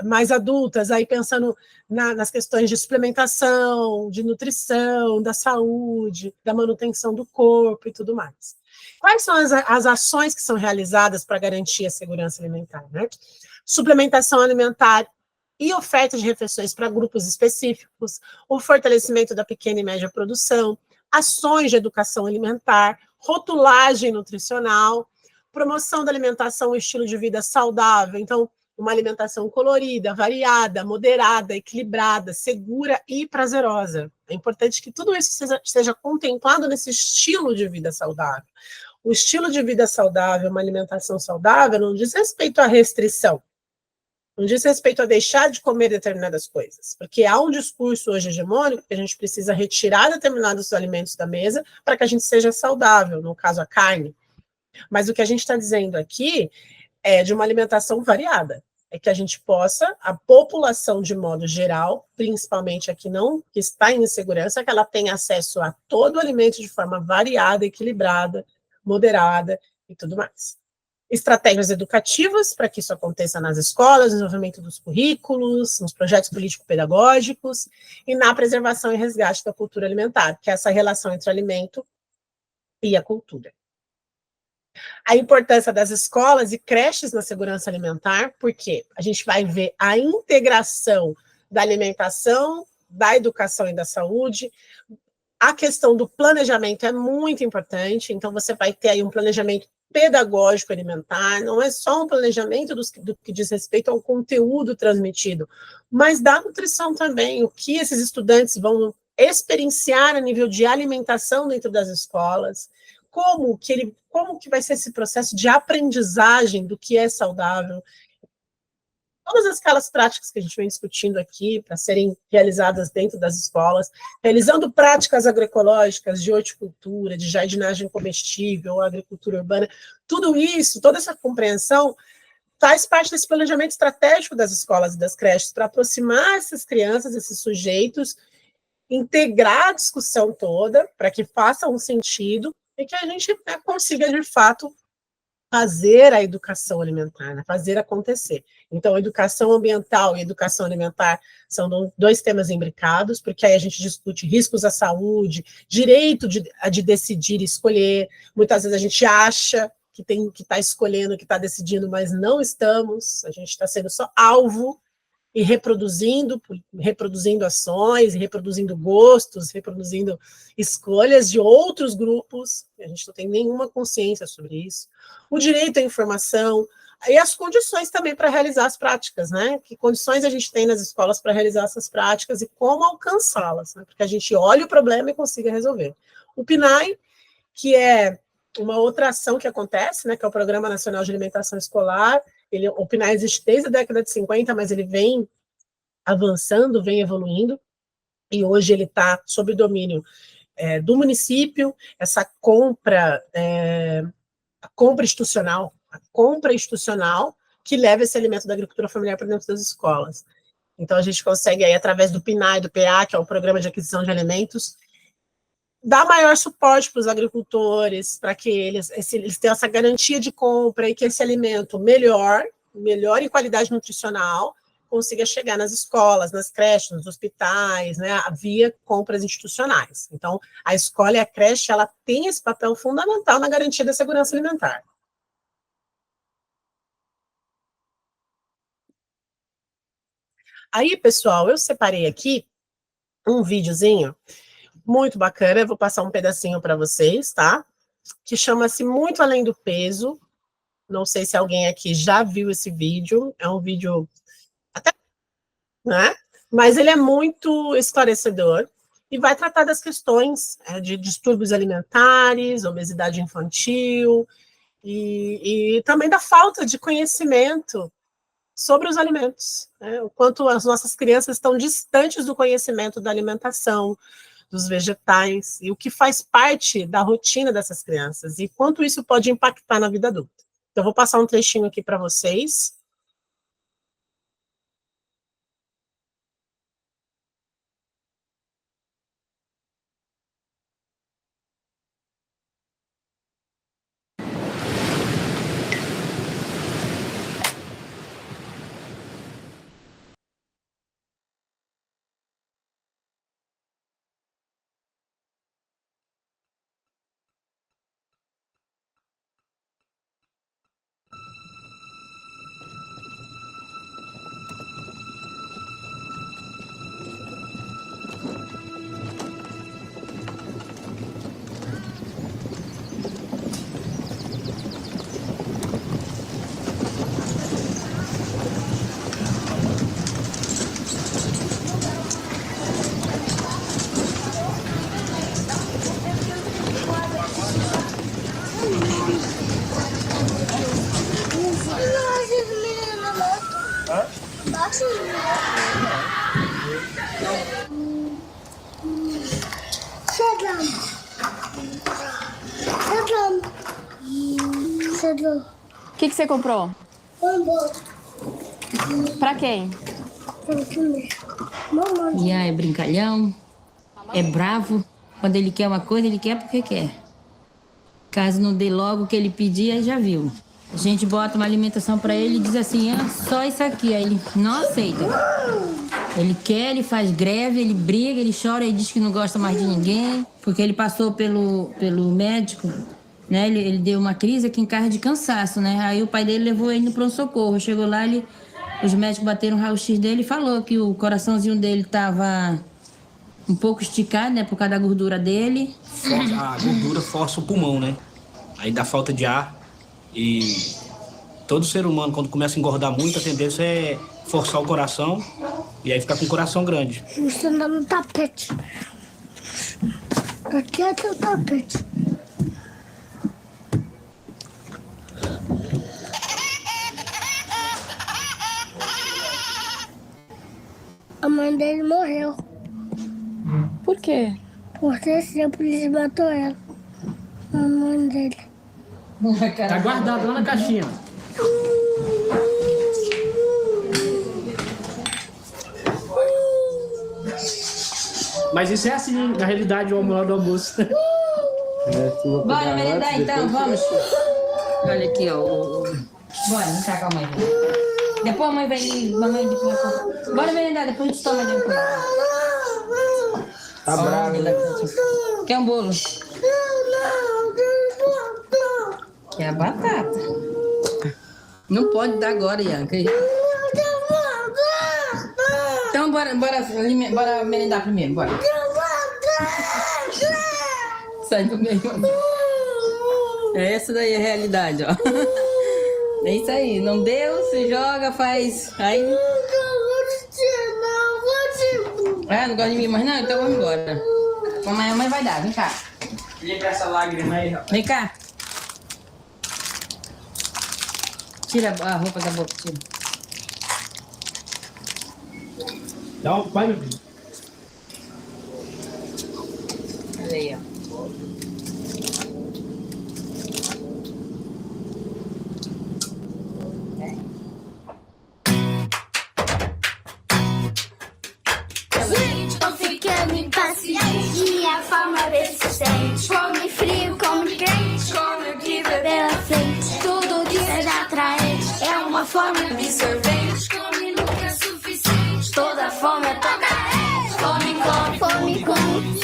mais adultas, aí pensando nas questões de suplementação, de nutrição, da saúde, da manutenção do corpo e tudo mais. Quais são as ações que são realizadas para garantir a segurança alimentar, né? Suplementação alimentar e oferta de refeições para grupos específicos, o fortalecimento da pequena e média produção, ações de educação alimentar, rotulagem nutricional, promoção da alimentação e estilo de vida saudável. Então, uma alimentação colorida, variada, moderada, equilibrada, segura e prazerosa. É importante que tudo isso seja contemplado nesse estilo de vida saudável. O estilo de vida saudável, uma alimentação saudável, não diz respeito à restrição, não diz respeito a deixar de comer determinadas coisas, porque há um discurso hoje hegemônico que a gente precisa retirar determinados alimentos da mesa para que a gente seja saudável, no caso a carne. Mas o que a gente está dizendo aqui é de uma alimentação variada, é que a gente possa, a população de modo geral, principalmente a que está em insegurança, que ela tenha acesso a todo o alimento de forma variada, equilibrada, moderada e tudo mais. Estratégias educativas para que isso aconteça nas escolas, no desenvolvimento dos currículos, nos projetos político-pedagógicos e na preservação e resgate da cultura alimentar, que é essa relação entre o alimento e a cultura. A importância das escolas e creches na segurança alimentar, porque a gente vai ver a integração da alimentação, da educação e da saúde. A questão do planejamento é muito importante, então você vai ter aí um planejamento pedagógico alimentar, não é só um planejamento do que diz respeito ao conteúdo transmitido, mas da nutrição também, o que esses estudantes vão experienciar a nível de alimentação dentro das escolas, como que vai ser esse processo de aprendizagem do que é saudável. Todas aquelas práticas que a gente vem discutindo aqui para serem realizadas dentro das escolas, realizando práticas agroecológicas de horticultura, de jardinagem comestível, agricultura urbana, tudo isso, toda essa compreensão faz parte desse planejamento estratégico das escolas e das creches para aproximar essas crianças, esses sujeitos, integrar a discussão toda para que faça um sentido e que a gente consiga, de fato, fazer a educação alimentar, né? Fazer acontecer. Então, educação ambiental e educação alimentar são dois temas imbricados, porque aí a gente discute riscos à saúde, direito de decidir e escolher. Muitas vezes a gente acha que está escolhendo, que está decidindo, mas não estamos. A gente está sendo só alvo e reproduzindo ações, reproduzindo gostos, reproduzindo escolhas de outros grupos, a gente não tem nenhuma consciência sobre isso. O direito à informação, E as condições também para realizar as práticas, né? Que condições a gente tem nas escolas para realizar essas práticas e como alcançá-las, né? Porque a gente olha o problema e consiga resolver. O PNAE, que é uma outra ação que acontece, né? Que é o Programa Nacional de Alimentação Escolar. O PNAE existe desde a década de 50, mas ele vem avançando, vem evoluindo, e hoje ele está sob domínio do município. Essa compra, a compra institucional que leva esse alimento da agricultura familiar para dentro das escolas. Então, a gente consegue, aí, através do PNAE, do PA, que é o Programa de Aquisição de Alimentos, dar maior suporte para os agricultores, para que eles tenham essa garantia de compra e que esse alimento melhor em qualidade nutricional, consiga chegar nas escolas, nas creches, nos hospitais, né, via compras institucionais. Então, a escola e a creche, ela tem esse papel fundamental na garantia da segurança alimentar. Aí, pessoal, eu separei aqui um videozinho muito bacana, eu vou passar um pedacinho para vocês, tá? Que chama-se Muito Além do Peso. Não sei se alguém aqui já viu esse vídeo, é um vídeo até, né? Mas ele é muito esclarecedor e vai tratar das questões de distúrbios alimentares, obesidade infantil e também da falta de conhecimento sobre os alimentos, né? O quanto as nossas crianças estão distantes do conhecimento da alimentação, dos vegetais, e o que faz parte da rotina dessas crianças, e quanto isso pode impactar na vida adulta. Então, eu vou passar um trechinho aqui para vocês. O que você comprou? Pra quem? Ian é brincalhão, é bravo. Quando ele quer uma coisa, ele quer porque quer. Caso não dê logo o que ele pedir, aí já viu. A gente bota uma alimentação pra ele e diz assim, só isso aqui. Aí ele não aceita. Ele quer, ele faz greve, ele briga, ele chora, ele diz que não gosta mais de ninguém. Porque ele passou pelo médico, né? Ele deu uma crise aqui em casa de cansaço, né? Aí o pai dele levou ele no pronto-socorro. Chegou lá, os médicos bateram o raio-x dele e falou que o coraçãozinho dele tava um pouco esticado, né? Por causa da gordura dele. A gordura força o pulmão, né? Aí dá falta de ar. E todo ser humano, quando começa a engordar muito, a tendência é forçar o coração e aí ficar com o coração grande. Você anda no tapete. Aqui é teu tapete. A mãe dele morreu. Por quê? Porque sempre eles matou ela. A mãe dele. Tá guardado lá na caixinha. Mas isso é assim, na realidade, o hora do almoço. Bora merendar então, vamos. Olha aqui, ó. Bora, vem cá com a mãe. Depois a mãe vai. Mamãe depois. Bora merendar, depois a gente toma depois. Tá bravo. Quer um bolo? Quer a batata. Não pode dar agora, Ian. Então bora merendar primeiro, bora. Sai do meio. Essa daí é a realidade, ó. É isso aí, não deu, se joga, faz. Aí. Não vou te... Ah, não gosta de mim mais não? Então vamos embora. A mãe vai dar, vem cá. Limpa essa lágrima aí, rapaz. Vem cá. Tira a roupa da boca, tira. Dá um pai, meu filho. Olha aí, ó. Tô ficando impaciente e a forma persistente. Come frio, come quente, come o que vê pela frente. Tudo que seja atraente é uma forma absorvente. Come nunca é suficiente, toda fome é tua carente. Come, come, come, come.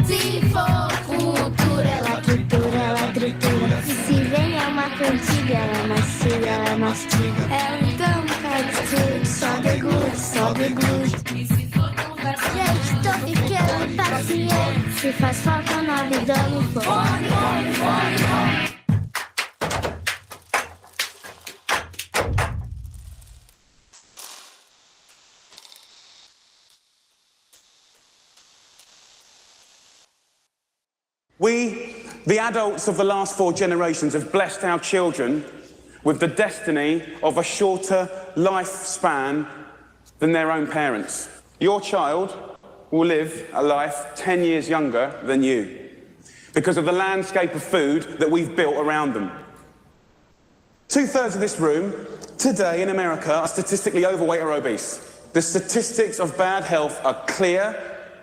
Se for cultura, ela tritura, ela tritura. Se vem é uma cantiga, ela mastiga, ela mastiga. É então faz tudo, só deglude, só deglude. E se for gente, tô ficando impaciente. Se faz falta na vida, me fome, fome, fome, fome. We, the adults of the last 4 generations, have blessed our children with the destiny of a shorter lifespan than their own parents. Your child will live a life 10 years younger than you because of the landscape of food that we've built around them. 2/3 of this room today in America are statistically overweight or obese. The statistics of bad health are clear,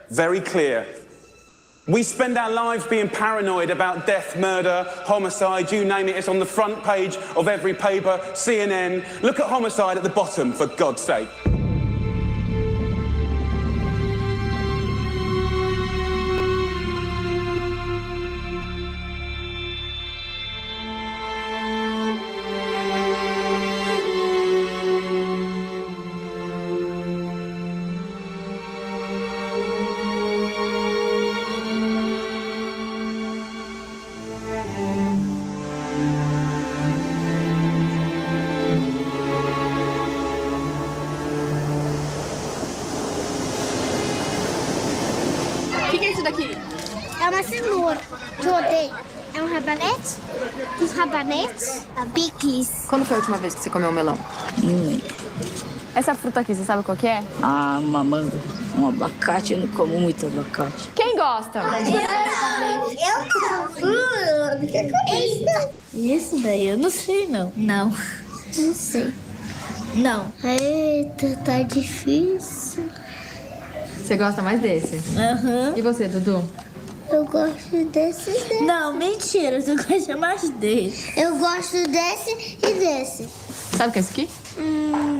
very clear. We spend our lives being paranoid about death, murder, homicide, you name it. It's on the front page of every paper, CNN. Look at homicide at the bottom, for God's sake. O que é isso daqui? É uma cenoura que eu odeio. É um rabanete, uns rabanetes, a picles. Quando foi a última vez que você comeu melão? Não lembro. Essa fruta aqui, você sabe qual que é? Ah, uma manga, um abacate, eu não como muito abacate. Quem gosta? Isso daí eu não sei, não. Não. Não sei. Não. Eita, tá difícil. Você gosta mais desse? Aham. E você, Dudu? Eu gosto desse e desse. Não, mentira, eu gosto mais desse. Eu gosto desse e desse. Sabe o que é isso aqui?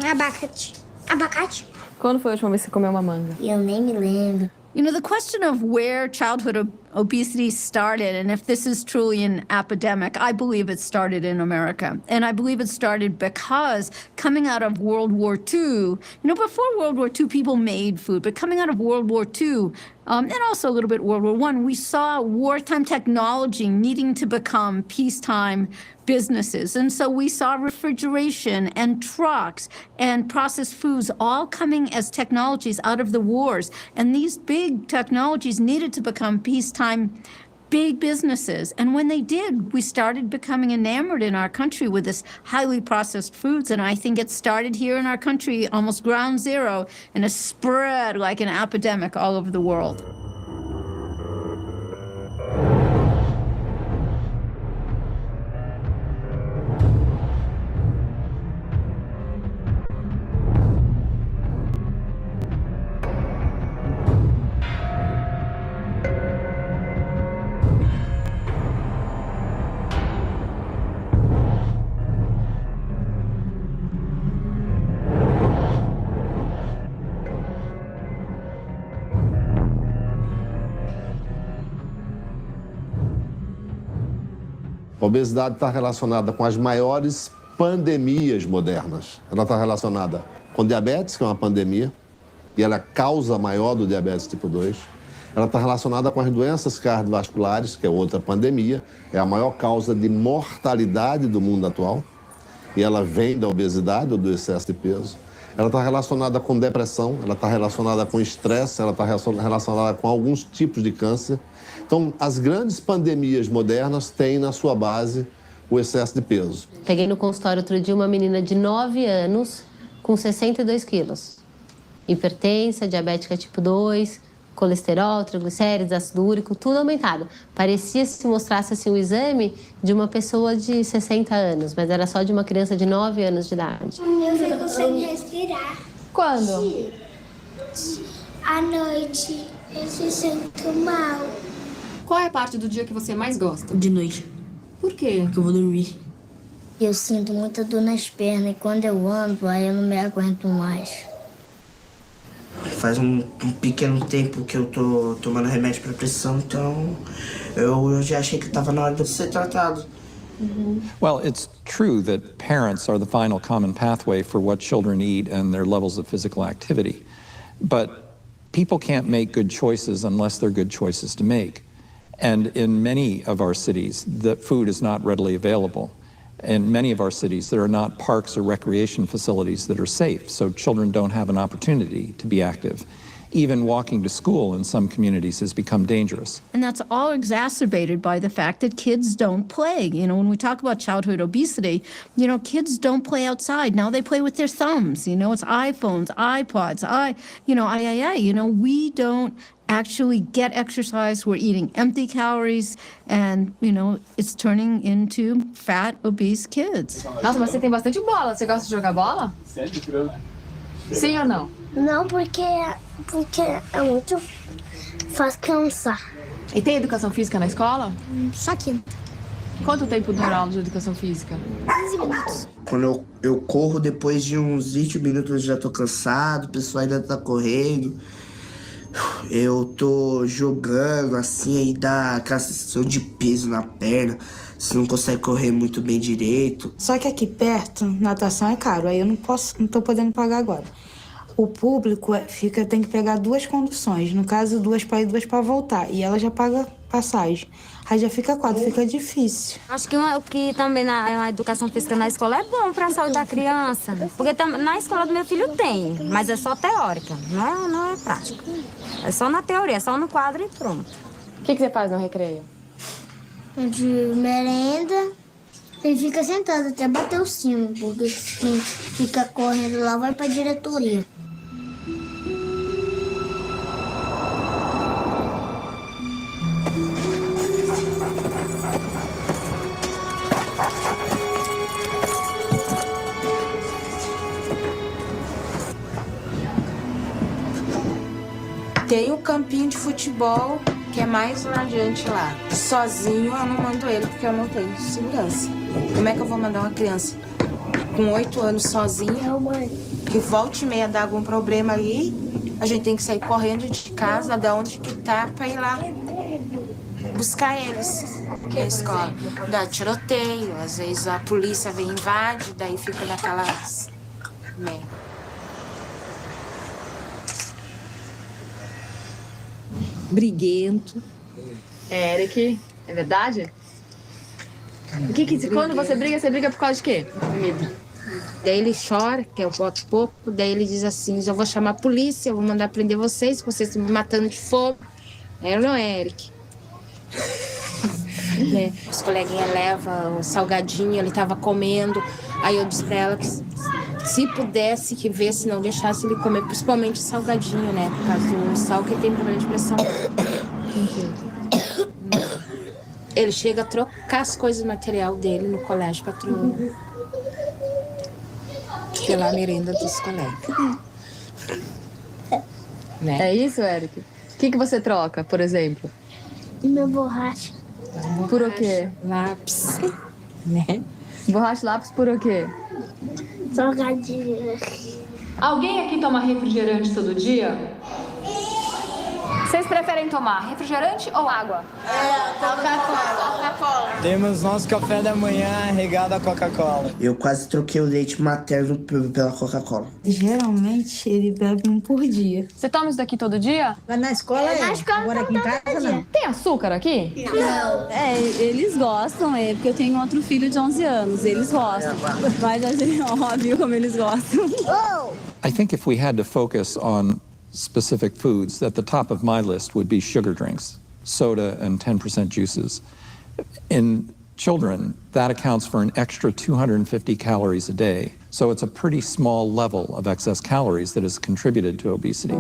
Abacate. Abacate? Quando foi a última vez que você comeu uma manga? Eu nem me lembro. You know, the question of where childhood obesity started and if this is truly an epidemic, I believe it started in America. And I believe it started because coming out of World War II, before World War II, people made food, but coming out of World War II, and also a little bit World War I, we saw wartime technology needing to become peacetime businesses. And so we saw refrigeration and trucks and processed foods all coming as technologies out of the wars. And these big technologies needed to become peacetime big businesses. And when they did, we started becoming enamored in our country with this highly processed foods. And I think it started here in our country, almost ground zero, and it spread like an epidemic all over the world. A obesidade está relacionada com as maiores pandemias modernas. Ela está relacionada com diabetes, que é uma pandemia, e ela é a causa maior do diabetes tipo 2. ela está relacionada com as doenças cardiovasculares, que é outra pandemia, é a maior causa de mortalidade do mundo atual, e ela vem da obesidade ou do excesso de peso. Ela está relacionada com depressão, ela está relacionada com estresse, ela está relacionada com alguns tipos de câncer. Então, as grandes pandemias modernas têm na sua base o excesso de peso. Peguei no consultório outro dia uma menina de 9 anos com 62 quilos. Hipertensa, diabética tipo 2, colesterol, triglicérides, ácido úrico, tudo aumentado. Parecia se mostrasse assim, o exame de uma pessoa de 60 anos, mas era só de uma criança de 9 anos de idade. Eu fico sem respirar. Quando? À noite, eu se sinto mal. Qual é a parte do dia que você mais gosta? De noite, Por quê? que eu vou dormir. Eu sinto muita dor nas pernas e quando eu ando, aí eu não me aguento mais. Faz um pequeno tempo que eu tô tomando remédio para pressão, então eu já achei que estava na hora de ser tratado. Well, it's true that parents are the final common pathway for what children eat and their levels of physical activity. But people can't make good choices unless they're good choices to make. And in many of our cities, the food is not readily available. In many of our cities, there are not parks or recreation facilities that are safe, so children don't have an opportunity to be active. Even walking to school in some communities has become dangerous. And that's all exacerbated by the fact that kids don't play. You know, when we talk about childhood obesity, you know, kids don't play outside. Now they play with their thumbs. You know, it's iPhones, iPods, you know, we don't actually get exercise. We're eating empty calories and, you know, it's turning into fat, obese kids. Nossa, mas você tem bastante bola. Você gosta de jogar bola? Sim ou não? Não, porque é muito fácil cansar. E tem educação física na escola? Só que Quanto tempo dura a aula de educação física? 15 minutos. Quando eu corro, depois de uns 20 minutos eu já tô cansado, o pessoal ainda tá correndo. Eu tô jogando assim, aí dá aquela sensação de peso na perna. Você não consegue correr muito bem direito. Só que aqui perto, natação é caro, aí eu não tô podendo pagar agora. O público tem que pegar 2 conduções, no caso 2 para ir, 2 para voltar, e ela já paga passagem. Aí já fica 4, fica difícil. Acho que também na educação física na escola é bom para a saúde da criança, porque na escola do meu filho tem, mas é só teórica, não é prática. É só na teoria, é só no quadro e pronto. O que você faz no recreio? De merenda e fica sentado até bater o sino, porque quem fica correndo lá vai pra diretoria. Tem o campinho de futebol, que é mais lá adiante lá. Sozinho eu não mando ele, porque eu não tenho segurança. Como é que eu vou mandar uma criança com 8 anos sozinha? Que volta e meia dá algum problema ali, a gente tem que sair correndo de casa, da onde que tá, pra ir lá buscar eles. Que é a escola dá tiroteio, às vezes a polícia vem e invade, daí fica naquelas... Briguento. Eric, é verdade? Quando você briga por causa de quê? Medo. Daí ele chora, que eu boto pouco, daí ele diz assim, eu vou chamar a polícia, eu vou mandar prender vocês estão me matando de fome. Não, Eric. Os coleguinhas levam o salgadinho, ele tava comendo, aí eu disse pra ela que se pudesse, que ver, se não deixasse ele comer, principalmente o salgadinho, né? Por causa do sal, que tem problema de pressão. Ele chega a trocar as coisas, material dele no colégio pra pela merenda dos colegas. Né? É isso, Eric? O que você troca, por exemplo? Meu borracha. Por o quê? Lápis. Né? Borracha e lápis por o quê? Salgadinho. Alguém aqui toma refrigerante todo dia? Vocês preferem tomar refrigerante ou água? Coca-Cola. Temos nosso café da manhã regado a Coca-Cola. Eu quase troquei o leite materno pela Coca-Cola. Geralmente ele bebe um por dia. Você toma isso daqui todo dia? Mas na escola agora aqui em casa não. Tem açúcar aqui? Não. Eles gostam, porque eu tenho outro filho de 11 anos, eles gostam. Mas a gente óbvio como eles gostam. I think if we had to focus on specific foods, at the top of my list would be sugar drinks, soda and 10% juices. In children, that accounts for an extra 250 calories a day. So it's a pretty small level of excess calories that has contributed to obesity.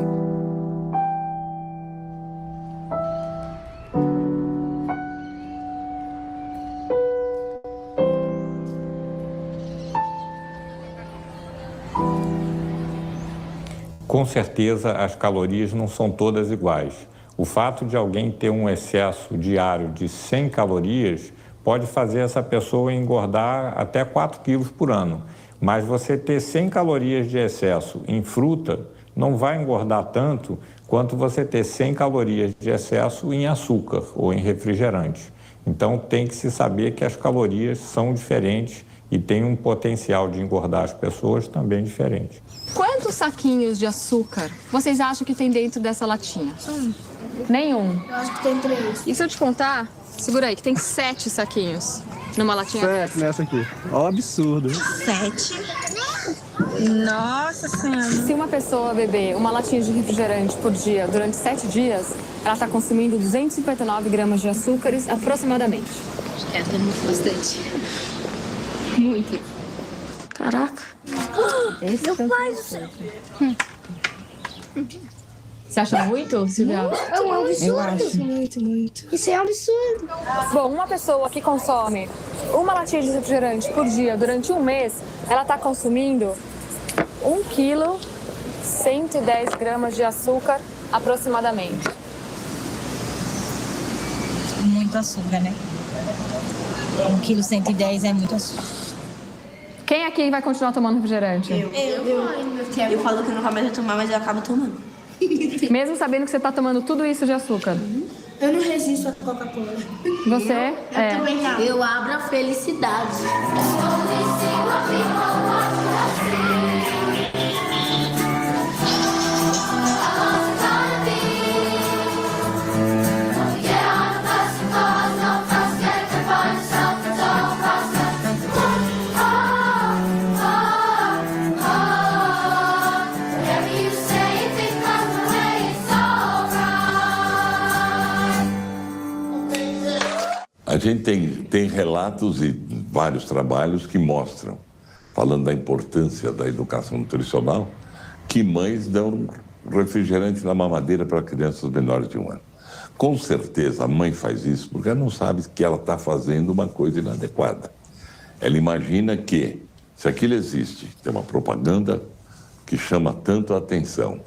Com certeza, as calorias não são todas iguais. O fato de alguém ter um excesso diário de 100 calorias pode fazer essa pessoa engordar até 4 quilos por ano. Mas você ter 100 calorias de excesso em fruta não vai engordar tanto quanto você ter 100 calorias de excesso em açúcar ou em refrigerante. Então, tem que se saber que as calorias são diferentes e tem um potencial de engordar as pessoas também diferente. Quantos saquinhos de açúcar vocês acham que tem dentro dessa latinha? Nenhum. Eu acho que tem 3. E se eu te contar, segura aí, que tem 7 saquinhos numa latinha 7 nessa aqui. Ó, absurdo. 7. Nossa Senhora. Se uma pessoa beber uma latinha de refrigerante por dia durante 7 dias, ela está consumindo 259 gramas de açúcares aproximadamente. É muito bastante. Muito. Caraca. Meu pai do céu. Você acha muito, Silvia? É um absurdo. Eu acho. Muito. Isso é um absurdo. Bom, uma pessoa que consome uma latinha de refrigerante por dia durante um mês, ela está consumindo 1 quilo, 110 gramas de açúcar aproximadamente. Muito açúcar, né? 1 quilo 110 é muito açúcar. Quem aqui vai continuar tomando refrigerante? Eu falo que nunca mais vou tomar, mas eu acabo tomando. Mesmo sabendo que você está tomando tudo isso de açúcar? Eu não resisto a Coca-Cola. Você? Eu também não. Eu abro a felicidade. A gente tem relatos e vários trabalhos que mostram, falando da importância da educação nutricional, que mães dão refrigerante na mamadeira para crianças menores de 1 ano. Com certeza a mãe faz isso porque ela não sabe que ela está fazendo uma coisa inadequada. Ela imagina que, se aquilo existe, tem uma propaganda que chama tanto a atenção,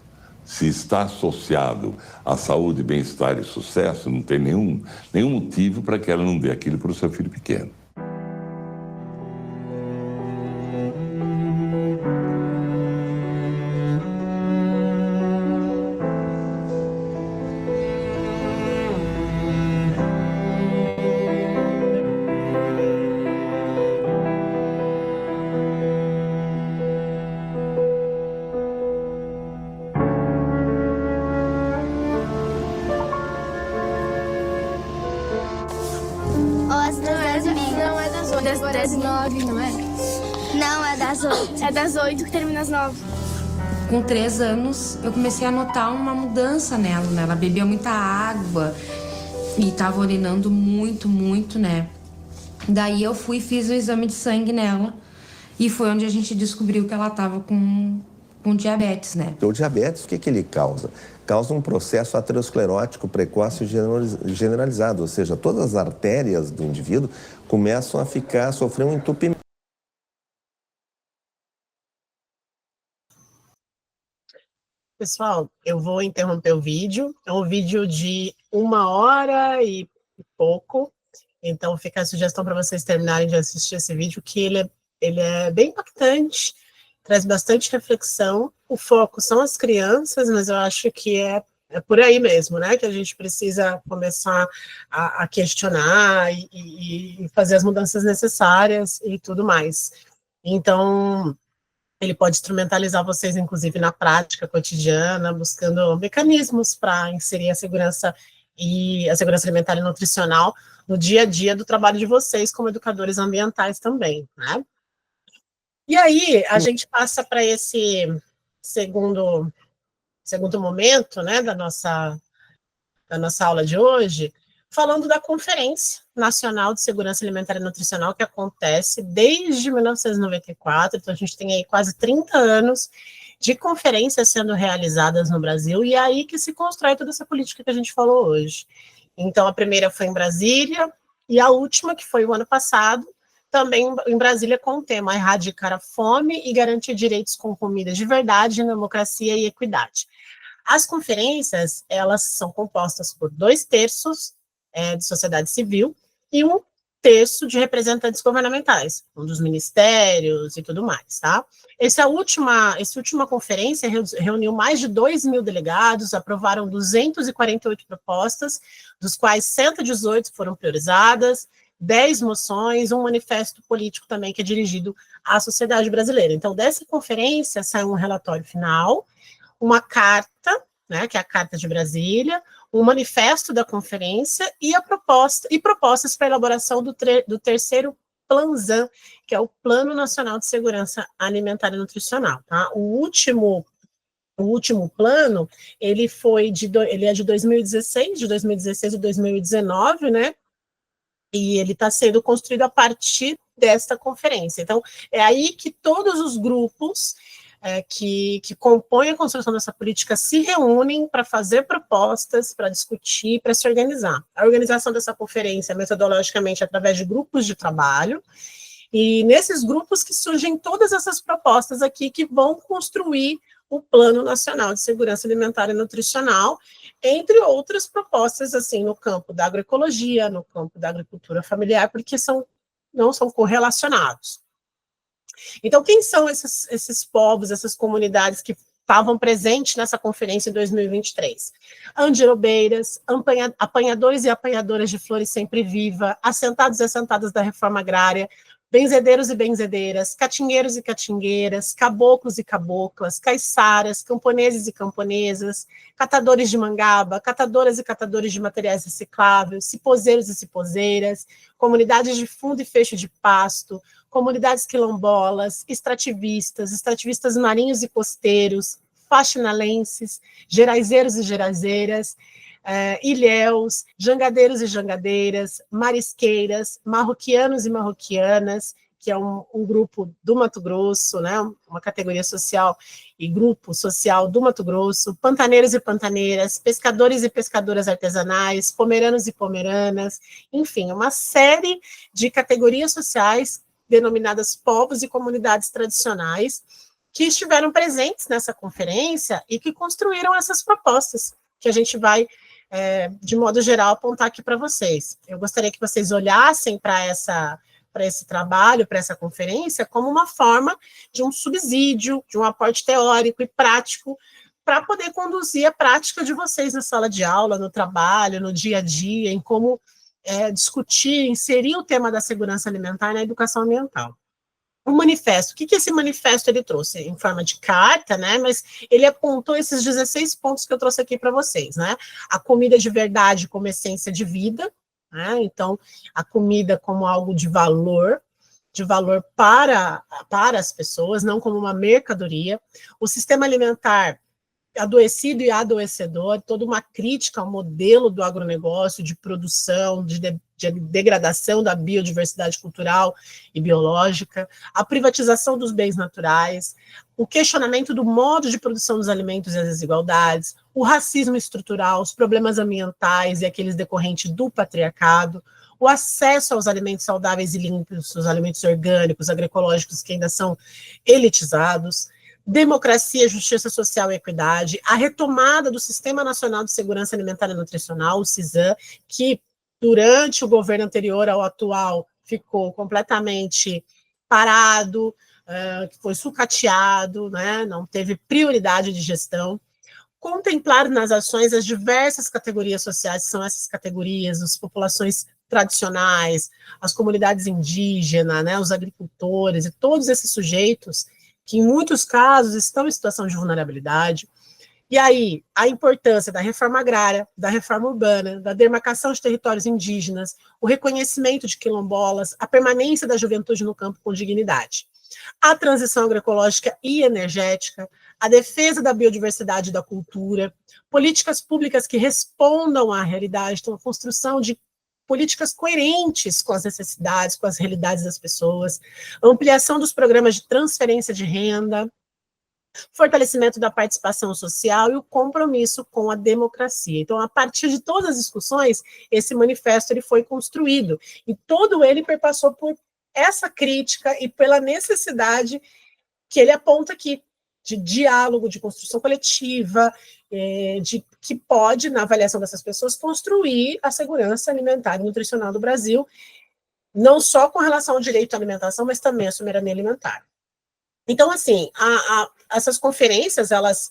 se está associado à saúde, bem-estar e sucesso, não tem nenhum motivo para que ela não dê aquilo para o seu filho pequeno. Das 9, não é? Não, é das 8. É das 8 que termina às 9. Com 3 anos, eu comecei a notar uma mudança nela, né? Ela bebia muita água e tava urinando muito, né? Daí eu fui e fiz o exame de sangue nela e foi onde a gente descobriu que ela tava com diabetes, né? O diabetes, o que ele causa? Causa um processo aterosclerótico precoce generalizado, ou seja, todas as artérias do indivíduo começam a sofrer um entupimento. Pessoal, eu vou interromper o vídeo. É um vídeo de 1 hora e pouco, então fica a sugestão para vocês terminarem de assistir esse vídeo, que ele é bem impactante, traz bastante reflexão. O foco são as crianças, mas eu acho que é É por aí mesmo, né, que a gente precisa começar a questionar e fazer as mudanças necessárias e tudo mais. Então, ele pode instrumentalizar vocês, inclusive, na prática cotidiana, buscando mecanismos para inserir a segurança alimentar e nutricional no dia a dia do trabalho de vocês como educadores ambientais também, né? E aí, a gente passa para esse segundo momento, né, da nossa aula de hoje, falando da Conferência Nacional de Segurança Alimentar e Nutricional, que acontece desde 1994, então a gente tem aí quase 30 anos de conferências sendo realizadas no Brasil, e é aí que se constrói toda essa política que a gente falou hoje. Então, a primeira foi em Brasília, e a última, que foi o ano passado, também em Brasília, com o tema Erradicar a Fome e Garantir Direitos com Comida de Verdade, Democracia e Equidade. As conferências, elas são compostas por 2/3 de sociedade civil e 1/3 de representantes governamentais, dos ministérios e tudo mais, tá? Essa última conferência reuniu mais de 2.000 delegados, aprovaram 248 propostas, dos quais 118 foram priorizadas, 10 moções, um manifesto político também que é dirigido à sociedade brasileira. Então, dessa conferência saiu um relatório final, uma carta, né, que é a Carta de Brasília, um manifesto da conferência e propostas para a elaboração do terceiro Planzan, que é o Plano Nacional de Segurança Alimentar e Nutricional, tá? O último plano, ele é de 2016 e 2019, né? E ele está sendo construído a partir desta conferência. Então, é aí que todos os grupos que compõem a construção dessa política se reúnem para fazer propostas, para discutir, para se organizar. A organização dessa conferência, metodologicamente, através de grupos de trabalho, e nesses grupos que surgem todas essas propostas aqui que vão construir o Plano Nacional de Segurança Alimentar e Nutricional, entre outras propostas, assim, no campo da agroecologia, no campo da agricultura familiar, porque não são correlacionados. Então, quem são esses povos, essas comunidades que estavam presentes nessa conferência em 2023? Andirobeiras, apanhadores e apanhadoras de flores sempre viva, assentados e assentadas da reforma agrária, benzedeiros e benzedeiras, catingueiros e catingueiras, caboclos e caboclas, caiçaras, camponeses e camponesas, catadores de mangaba, catadoras e catadores de materiais recicláveis, cipozeiros e cipozeiras, comunidades de fundo e fecho de pasto, comunidades quilombolas, extrativistas marinhos e costeiros, faxinalenses, geraizeiros e geraizeiras, ilhéus, jangadeiros e jangadeiras, marisqueiras, marroquianos e marroquianas, que é um grupo do Mato Grosso, né, uma categoria social e grupo social do Mato Grosso, pantaneiros e pantaneiras, pescadores e pescadoras artesanais, pomeranos e pomeranas, enfim, uma série de categorias sociais denominadas povos e comunidades tradicionais que estiveram presentes nessa conferência e que construíram essas propostas que a gente vai, de modo geral, apontar aqui para vocês. Eu gostaria que vocês olhassem para esse trabalho, para essa conferência, como uma forma de um subsídio, de um aporte teórico e prático, para poder conduzir a prática de vocês na sala de aula, no trabalho, no dia a dia, em como discutir, inserir o tema da segurança alimentar na educação ambiental. O manifesto, o que esse manifesto ele trouxe? Em forma de carta, né, mas ele apontou esses 16 pontos que eu trouxe aqui para vocês, né? A comida de verdade como essência de vida, né? Então, a comida como algo de valor para as pessoas, não como uma mercadoria. O sistema alimentar adoecido e adoecedor, toda uma crítica ao modelo do agronegócio, de produção, de degradação da biodiversidade cultural e biológica, a privatização dos bens naturais, o questionamento do modo de produção dos alimentos e as desigualdades, o racismo estrutural, os problemas ambientais e aqueles decorrentes do patriarcado, o acesso aos alimentos saudáveis e limpos, os alimentos orgânicos, agroecológicos que ainda são elitizados, democracia, justiça social e equidade, a retomada do Sistema Nacional de Segurança Alimentar e Nutricional, o SISAN, que durante o governo anterior ao atual ficou completamente parado, foi sucateado, né, não teve prioridade de gestão, contemplar nas ações as diversas categorias sociais, que são essas categorias, as populações tradicionais, as comunidades indígenas, né, os agricultores e todos esses sujeitos que, em muitos casos, estão em situação de vulnerabilidade. E aí, a importância da reforma agrária, da reforma urbana, da demarcação de territórios indígenas, o reconhecimento de quilombolas, a permanência da juventude no campo com dignidade, a transição agroecológica e energética, a defesa da biodiversidade e da cultura, políticas públicas que respondam à realidade, então a construção de políticas coerentes com as necessidades, com as realidades das pessoas, ampliação dos programas de transferência de renda, fortalecimento da participação social e o compromisso com a democracia. Então, a partir de todas as discussões, esse manifesto ele foi construído, e todo ele perpassou por essa crítica e pela necessidade que ele aponta aqui, de diálogo, de construção coletiva, que pode, na avaliação dessas pessoas, construir a segurança alimentar e nutricional do Brasil, não só com relação ao direito à alimentação, mas também à soberania alimentar. Então, assim, essas conferências, elas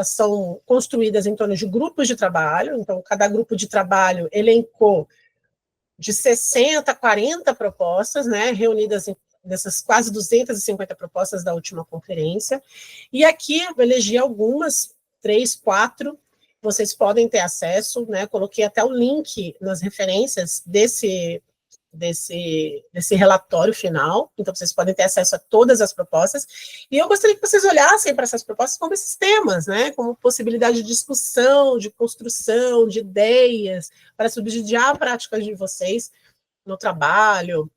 são construídas em torno de grupos de trabalho, então, cada grupo de trabalho elencou de 60 a 40 propostas, né, reunidas dessas quase 250 propostas da última conferência, e aqui eu elegi algumas, 3, 4, vocês podem ter acesso, né, coloquei até o link nas referências desse relatório final, então vocês podem ter acesso a todas as propostas, e eu gostaria que vocês olhassem para essas propostas como esses temas, né, como possibilidade de discussão, de construção, de ideias, para subsidiar a prática de vocês no trabalho,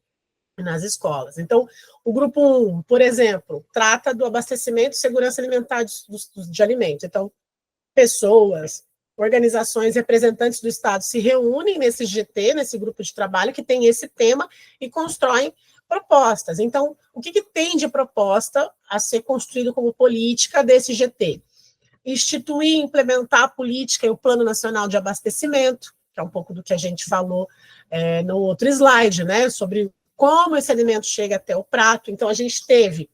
nas escolas. Então, o grupo 1, por exemplo, trata do abastecimento e segurança alimentar de alimentos. Então, pessoas, organizações, representantes do Estado se reúnem nesse GT, nesse grupo de trabalho que tem esse tema e constroem propostas. Então, o que tem de proposta a ser construído como política desse GT? Instituir e implementar a política e o Plano Nacional de Abastecimento, que é um pouco do que a gente falou no outro slide, né, sobre como esse alimento chega até o prato. Então, a gente teve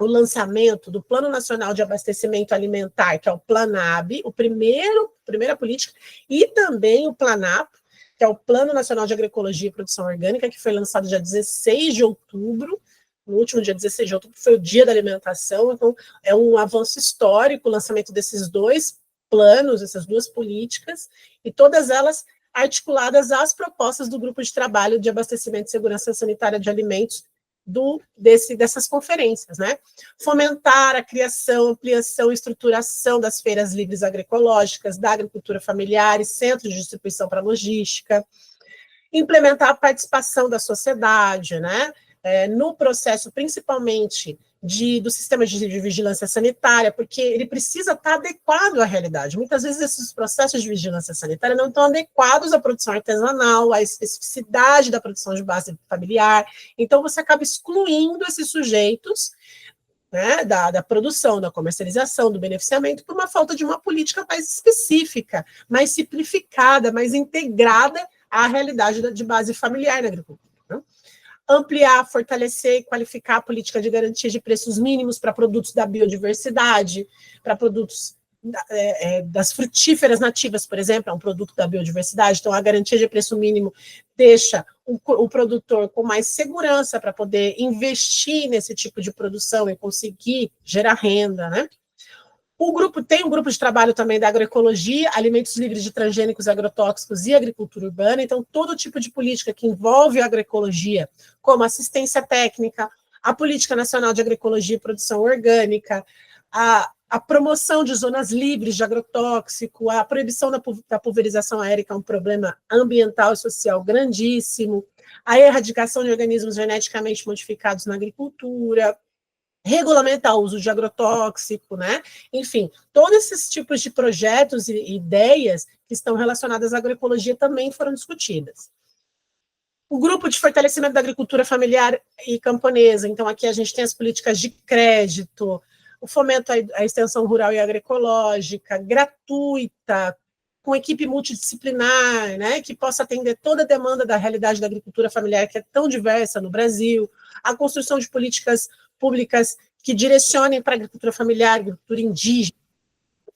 o lançamento do Plano Nacional de Abastecimento Alimentar, que é o PLANAB, primeira política, e também o PLANAP, que é o Plano Nacional de Agroecologia e Produção Orgânica, que foi lançado dia 16 de outubro, no último dia 16 de outubro, foi o Dia da Alimentação. Então, é um avanço histórico o lançamento desses dois planos, essas duas políticas, e todas elas articuladas às propostas do Grupo de Trabalho de Abastecimento e Segurança Sanitária de Alimentos dessas conferências, né? Fomentar a criação, ampliação e estruturação das feiras livres agroecológicas, da agricultura familiar e centros de distribuição para logística, implementar a participação da sociedade, né? No processo, principalmente, do sistema de vigilância sanitária, porque ele precisa estar adequado à realidade. Muitas vezes esses processos de vigilância sanitária não estão adequados à produção artesanal, à especificidade da produção de base familiar, então você acaba excluindo esses sujeitos, né, da produção, da comercialização, do beneficiamento, por uma falta de uma política mais específica, mais simplificada, mais integrada à realidade de base familiar na agricultura. Né? Ampliar, fortalecer e qualificar a política de garantia de preços mínimos para produtos da biodiversidade, para produtos das frutíferas nativas, por exemplo, é um produto da biodiversidade, então a garantia de preço mínimo deixa o produtor com mais segurança para poder investir nesse tipo de produção e conseguir gerar renda, né? Tem um grupo de trabalho também da agroecologia, alimentos livres de transgênicos, agrotóxicos e agricultura urbana, então todo tipo de política que envolve a agroecologia, como assistência técnica, a Política Nacional de Agroecologia e Produção Orgânica, a promoção de zonas livres de agrotóxico, a proibição da pulverização aérea, que é um problema ambiental e social grandíssimo, a erradicação de organismos geneticamente modificados na agricultura, regulamentar o uso de agrotóxico, né? Enfim, todos esses tipos de projetos e ideias que estão relacionadas à agroecologia também foram discutidas. O grupo de fortalecimento da agricultura familiar e camponesa, então aqui a gente tem as políticas de crédito, o fomento à extensão rural e agroecológica, gratuita, com equipe multidisciplinar, né, que possa atender toda a demanda da realidade da agricultura familiar, que é tão diversa no Brasil, a construção de políticas públicas que direcionem para a agricultura familiar, agricultura indígena,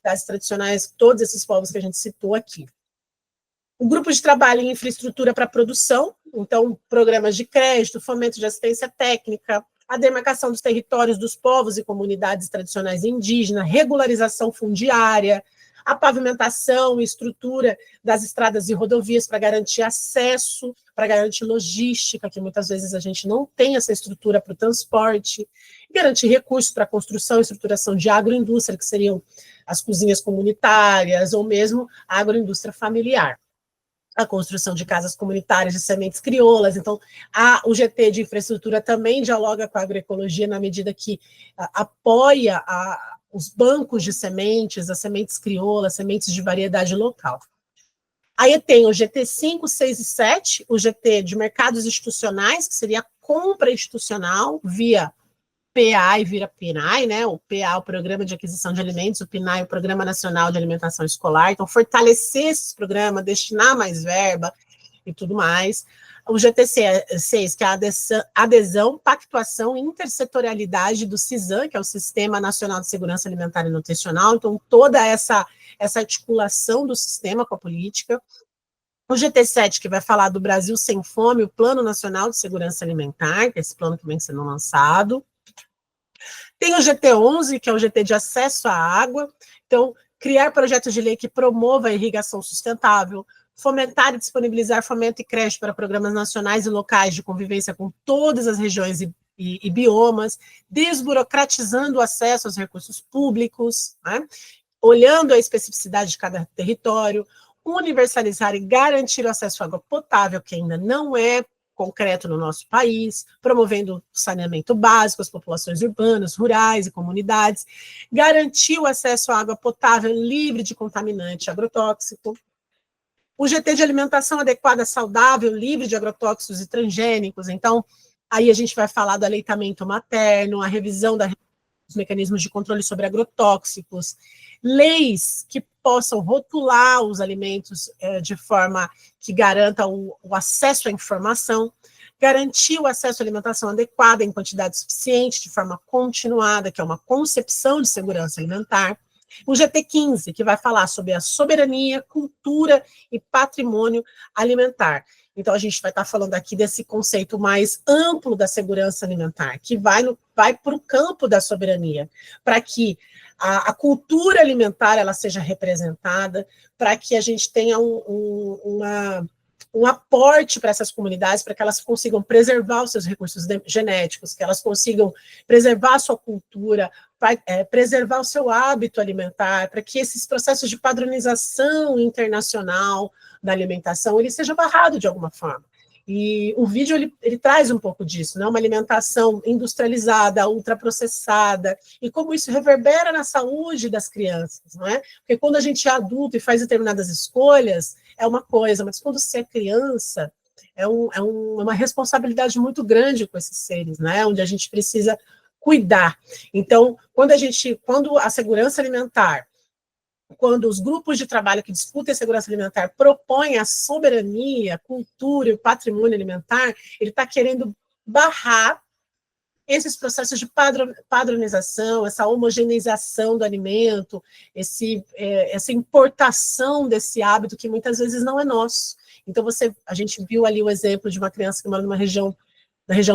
comunidades tradicionais, todos esses povos que a gente citou aqui. O grupo de trabalho em infraestrutura para produção, então, programas de crédito, fomento de assistência técnica, a demarcação dos territórios dos povos e comunidades tradicionais indígenas, regularização fundiária, a pavimentação e estrutura das estradas e rodovias para garantir acesso, para garantir logística, que muitas vezes a gente não tem essa estrutura para o transporte, garantir recursos para a construção e estruturação de agroindústria, que seriam as cozinhas comunitárias, ou mesmo a agroindústria familiar. A construção de casas comunitárias de sementes crioulas. Então, o GT de infraestrutura também dialoga com a agroecologia na medida que apoia os bancos de sementes, as sementes crioulas, sementes de variedade local. Aí tem o GT 5, 6 e 7, o GT de mercados institucionais, que seria a compra institucional via PA e vira PNAE, né? O PA, o Programa de Aquisição de Alimentos, o PNAE, o Programa Nacional de Alimentação Escolar. Então, fortalecer esses programas, destinar mais verba e tudo mais. O GT6, que é a adesão, pactuação e intersetorialidade do CISAM, que é o Sistema Nacional de Segurança Alimentar e Nutricional. Então, toda essa articulação do sistema com a política. O GT7, que vai falar do Brasil Sem Fome, o Plano Nacional de Segurança Alimentar, que é esse plano que vem sendo lançado. Tem o GT11, que é o GT de acesso à água. Então, criar projetos de lei que promova a irrigação sustentável, fomentar e disponibilizar fomento e crédito para programas nacionais e locais de convivência com todas as regiões e biomas, desburocratizando o acesso aos recursos públicos, né? Olhando a especificidade de cada território, universalizar e garantir o acesso à água potável, que ainda não é concreto no nosso país, promovendo o saneamento básico às populações urbanas, rurais e comunidades, garantir o acesso à água potável livre de contaminante agrotóxico, o GT de alimentação adequada, saudável, livre de agrotóxicos e transgênicos. Então, aí a gente vai falar do aleitamento materno, a revisão dos mecanismos de controle sobre agrotóxicos, leis que possam rotular os alimentos de forma que garanta o acesso à informação, garantir o acesso à alimentação adequada em quantidade suficiente, de forma continuada, que é uma concepção de segurança alimentar. O GT15, que vai falar sobre a soberania, cultura e patrimônio alimentar. Então, a gente vai estar falando aqui desse conceito mais amplo da segurança alimentar, que vai para o campo da soberania, para que a cultura alimentar ela seja representada, para que a gente tenha um aporte para essas comunidades, para que elas consigam preservar os seus recursos genéticos, que elas consigam preservar a sua cultura, preservar o seu hábito alimentar, para que esses processos de padronização internacional da alimentação, ele seja barrado de alguma forma. E o vídeo, ele traz um pouco disso, né? Uma alimentação industrializada, ultraprocessada, e como isso reverbera na saúde das crianças, não é? Porque quando a gente é adulto e faz determinadas escolhas, é uma coisa, mas quando você é criança, é uma responsabilidade muito grande com esses seres, né? Onde a gente precisa cuidar. Então, quando a segurança alimentar, quando os grupos de trabalho que discutem a segurança alimentar propõem a soberania, a cultura e o patrimônio alimentar, ele está querendo barrar esses processos de padronização, essa homogeneização do alimento, essa importação desse hábito que muitas vezes não é nosso. Então, a gente viu ali o exemplo de uma criança que mora na região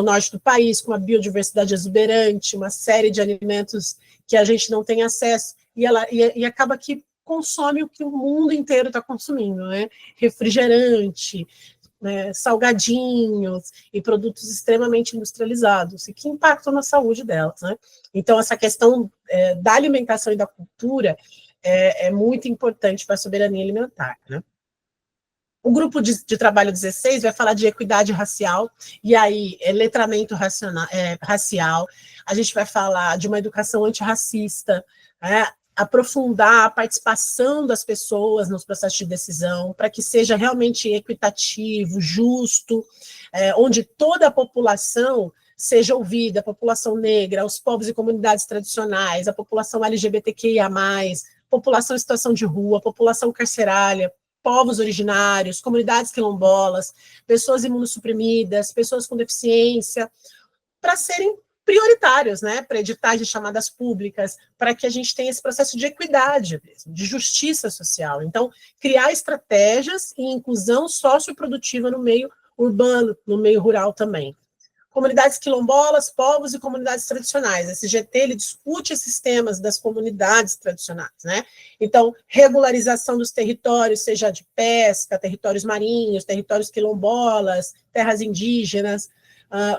norte do país, com uma biodiversidade exuberante, uma série de alimentos que a gente não tem acesso, e acaba que consome o que o mundo inteiro está consumindo, né? Refrigerante, né, salgadinhos e produtos extremamente industrializados, e que impactam na saúde delas, né? Então, essa questão da alimentação e da cultura é muito importante para a soberania alimentar, né? O grupo de trabalho 16 vai falar de equidade racial, e aí letramento racial, a gente vai falar de uma educação antirracista, aprofundar a participação das pessoas nos processos de decisão, para que seja realmente equitativo, justo, onde toda a população seja ouvida, a população negra, os povos e comunidades tradicionais, a população LGBTQIA+, população em situação de rua, população carcerária, povos originários, comunidades quilombolas, pessoas imunossuprimidas, pessoas com deficiência, para serem prioritários, né, para editais de chamadas públicas, para que a gente tenha esse processo de equidade mesmo, de justiça social. Então, criar estratégias e inclusão socioprodutiva no meio urbano, no meio rural também. Comunidades quilombolas, povos e comunidades tradicionais. Esse GT, ele discute esses temas das comunidades tradicionais, né? Então, regularização dos territórios, seja de pesca, territórios marinhos, territórios quilombolas, terras indígenas,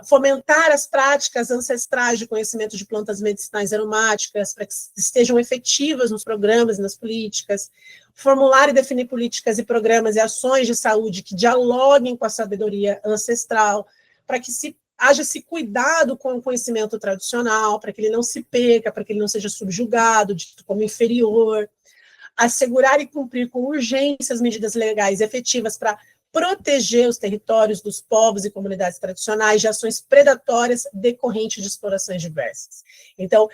fomentar as práticas ancestrais de conhecimento de plantas medicinais aromáticas para que estejam efetivas nos programas e nas políticas, formular e definir políticas e programas e ações de saúde que dialoguem com a sabedoria ancestral, para que haja esse cuidado com o conhecimento tradicional, para que ele não se perca, para que ele não seja subjugado, dito como inferior, assegurar e cumprir com urgência as medidas legais efetivas para proteger os territórios dos povos e comunidades tradicionais de ações predatórias decorrentes de explorações diversas. Então,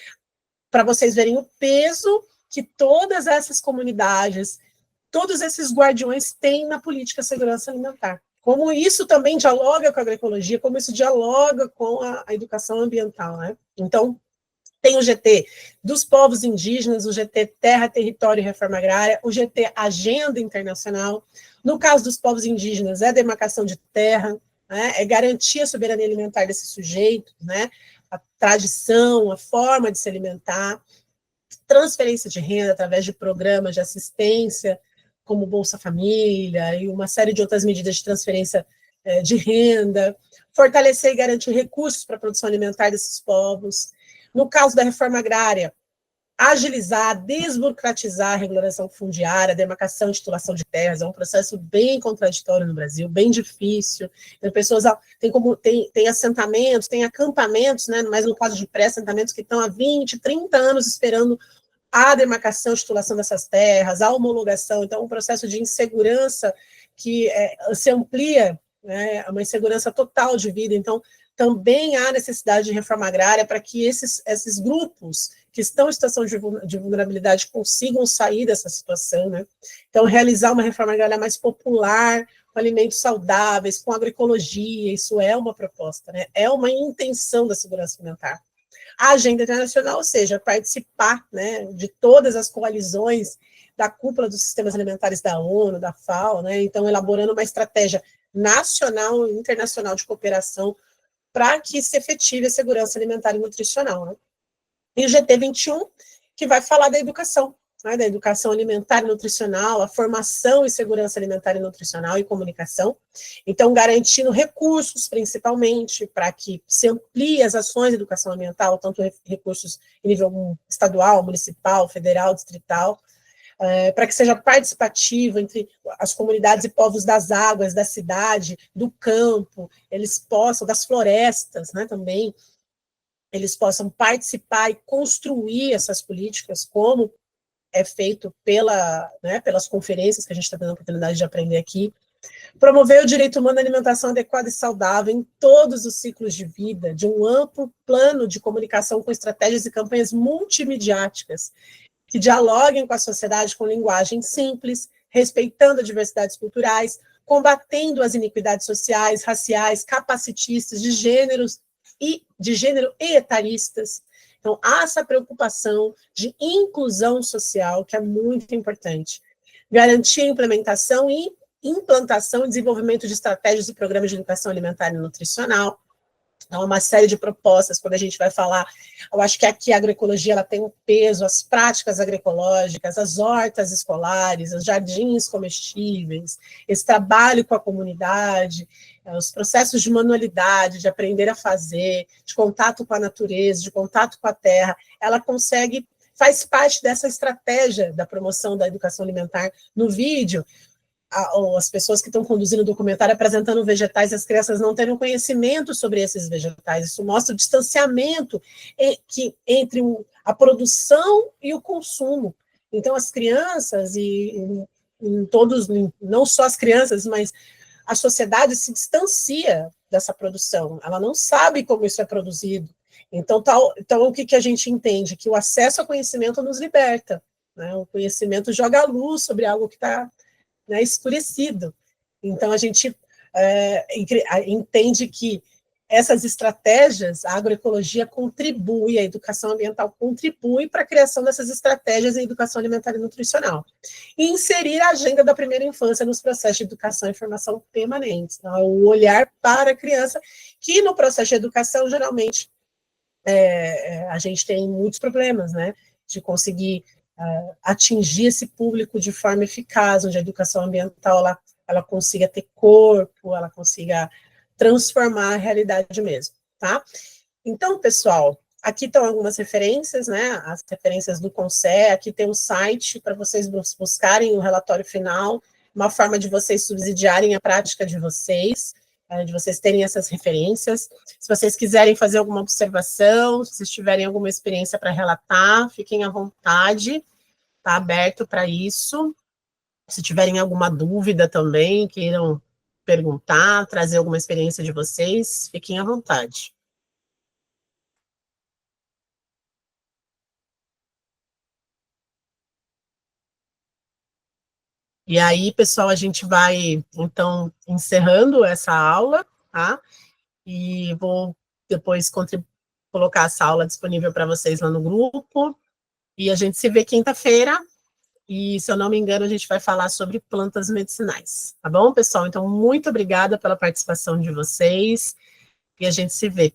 para vocês verem o peso que todas essas comunidades, todos esses guardiões têm na política de segurança alimentar. Como isso também dialoga com a agroecologia, como isso dialoga com a educação ambiental, né? Então, tem o GT dos povos indígenas, o GT Terra, Território e Reforma Agrária, o GT Agenda Internacional. No caso dos povos indígenas, é a demarcação de terra, né? É garantir a soberania alimentar desse sujeito, né? A tradição, a forma de se alimentar, transferência de renda através de programas de assistência, como Bolsa Família e uma série de outras medidas de transferência de renda, fortalecer e garantir recursos para a produção alimentar desses povos. No caso da reforma agrária, agilizar, desburocratizar a regulação fundiária, a demarcação e titulação de terras, é um processo bem contraditório no Brasil, bem difícil. Então, pessoas tem assentamentos, tem acampamentos, né, mas no caso de pré-assentamentos que estão há 20, 30 anos esperando a demarcação e titulação dessas terras, a homologação. Então, um processo de insegurança que se amplia, né, uma insegurança total de vida. Então, também há necessidade de reforma agrária para que esses grupos que estão em situação de vulnerabilidade consigam sair dessa situação, né? Então, realizar uma reforma agrária mais popular, com alimentos saudáveis, com agroecologia, isso é uma proposta, né? É uma intenção da segurança alimentar. A agenda internacional, ou seja, participar, né, de todas as coalizões da cúpula dos sistemas alimentares da ONU, da FAO, né? Então, elaborando uma estratégia nacional e internacional de cooperação para que se efetive a segurança alimentar e nutricional, né? E o GT 21, que vai falar da educação, né, da educação alimentar e nutricional, a formação em segurança alimentar e nutricional e comunicação, então garantindo recursos, principalmente, para que se amplie as ações de educação ambiental, tanto recursos em nível estadual, municipal, federal, distrital, para que seja participativo entre as comunidades e povos das águas, da cidade, do campo, eles possam, das florestas, né, também, eles possam participar e construir essas políticas, como é feito pelas conferências que a gente está tendo a oportunidade de aprender aqui. Promover o direito humano à alimentação adequada e saudável em todos os ciclos de vida, de um amplo plano de comunicação com estratégias e campanhas multimediáticas, que dialoguem com a sociedade com linguagem simples, respeitando as diversidades culturais, combatendo as iniquidades sociais, raciais, capacitistas, de gênero e etaristas. Então, há essa preocupação de inclusão social, que é muito importante. Garantir a implementação e implantação e desenvolvimento de estratégias e programas de educação alimentar e nutricional. Então, uma série de propostas, quando a gente vai falar, eu acho que aqui a agroecologia ela tem um peso, as práticas agroecológicas, as hortas escolares, os jardins comestíveis, esse trabalho com a comunidade, os processos de manualidade, de aprender a fazer, de contato com a natureza, de contato com a terra, ela faz parte dessa estratégia da promoção da educação alimentar. No vídeo, as pessoas que estão conduzindo o documentário apresentando vegetais, as crianças não terem conhecimento sobre esses vegetais. Isso mostra o distanciamento entre a produção e o consumo. Então, as crianças, não só as crianças, mas a sociedade se distancia dessa produção. Ela não sabe como isso é produzido. Então o que a gente entende? Que o acesso ao conhecimento nos liberta, né? O conhecimento joga a luz sobre algo que está, né, escurecido. Então, a gente entende que essas estratégias, a agroecologia contribui, a educação ambiental contribui para a criação dessas estratégias em educação alimentar e nutricional. E inserir a agenda da primeira infância nos processos de educação e formação permanentes. Então, o olhar para a criança, que no processo de educação, geralmente, a gente tem muitos problemas, né, de conseguir atingir esse público de forma eficaz, onde a educação ambiental ela consiga ter corpo, ela consiga transformar a realidade mesmo, tá? Então, pessoal, aqui estão algumas referências, né, as referências do CONSE, aqui tem um site para vocês buscarem o relatório final, uma forma de vocês subsidiarem a prática de vocês terem essas referências. Se vocês quiserem fazer alguma observação, se vocês tiverem alguma experiência para relatar, fiquem à vontade, tá aberto para isso. Se tiverem alguma dúvida também, queiram perguntar, trazer alguma experiência de vocês, fiquem à vontade. E aí, pessoal, a gente vai, então, encerrando essa aula, tá? E vou depois colocar essa aula disponível para vocês lá no grupo, e a gente se vê quinta-feira, e, se eu não me engano, a gente vai falar sobre plantas medicinais, tá bom, pessoal? Então, muito obrigada pela participação de vocês, e a gente se vê.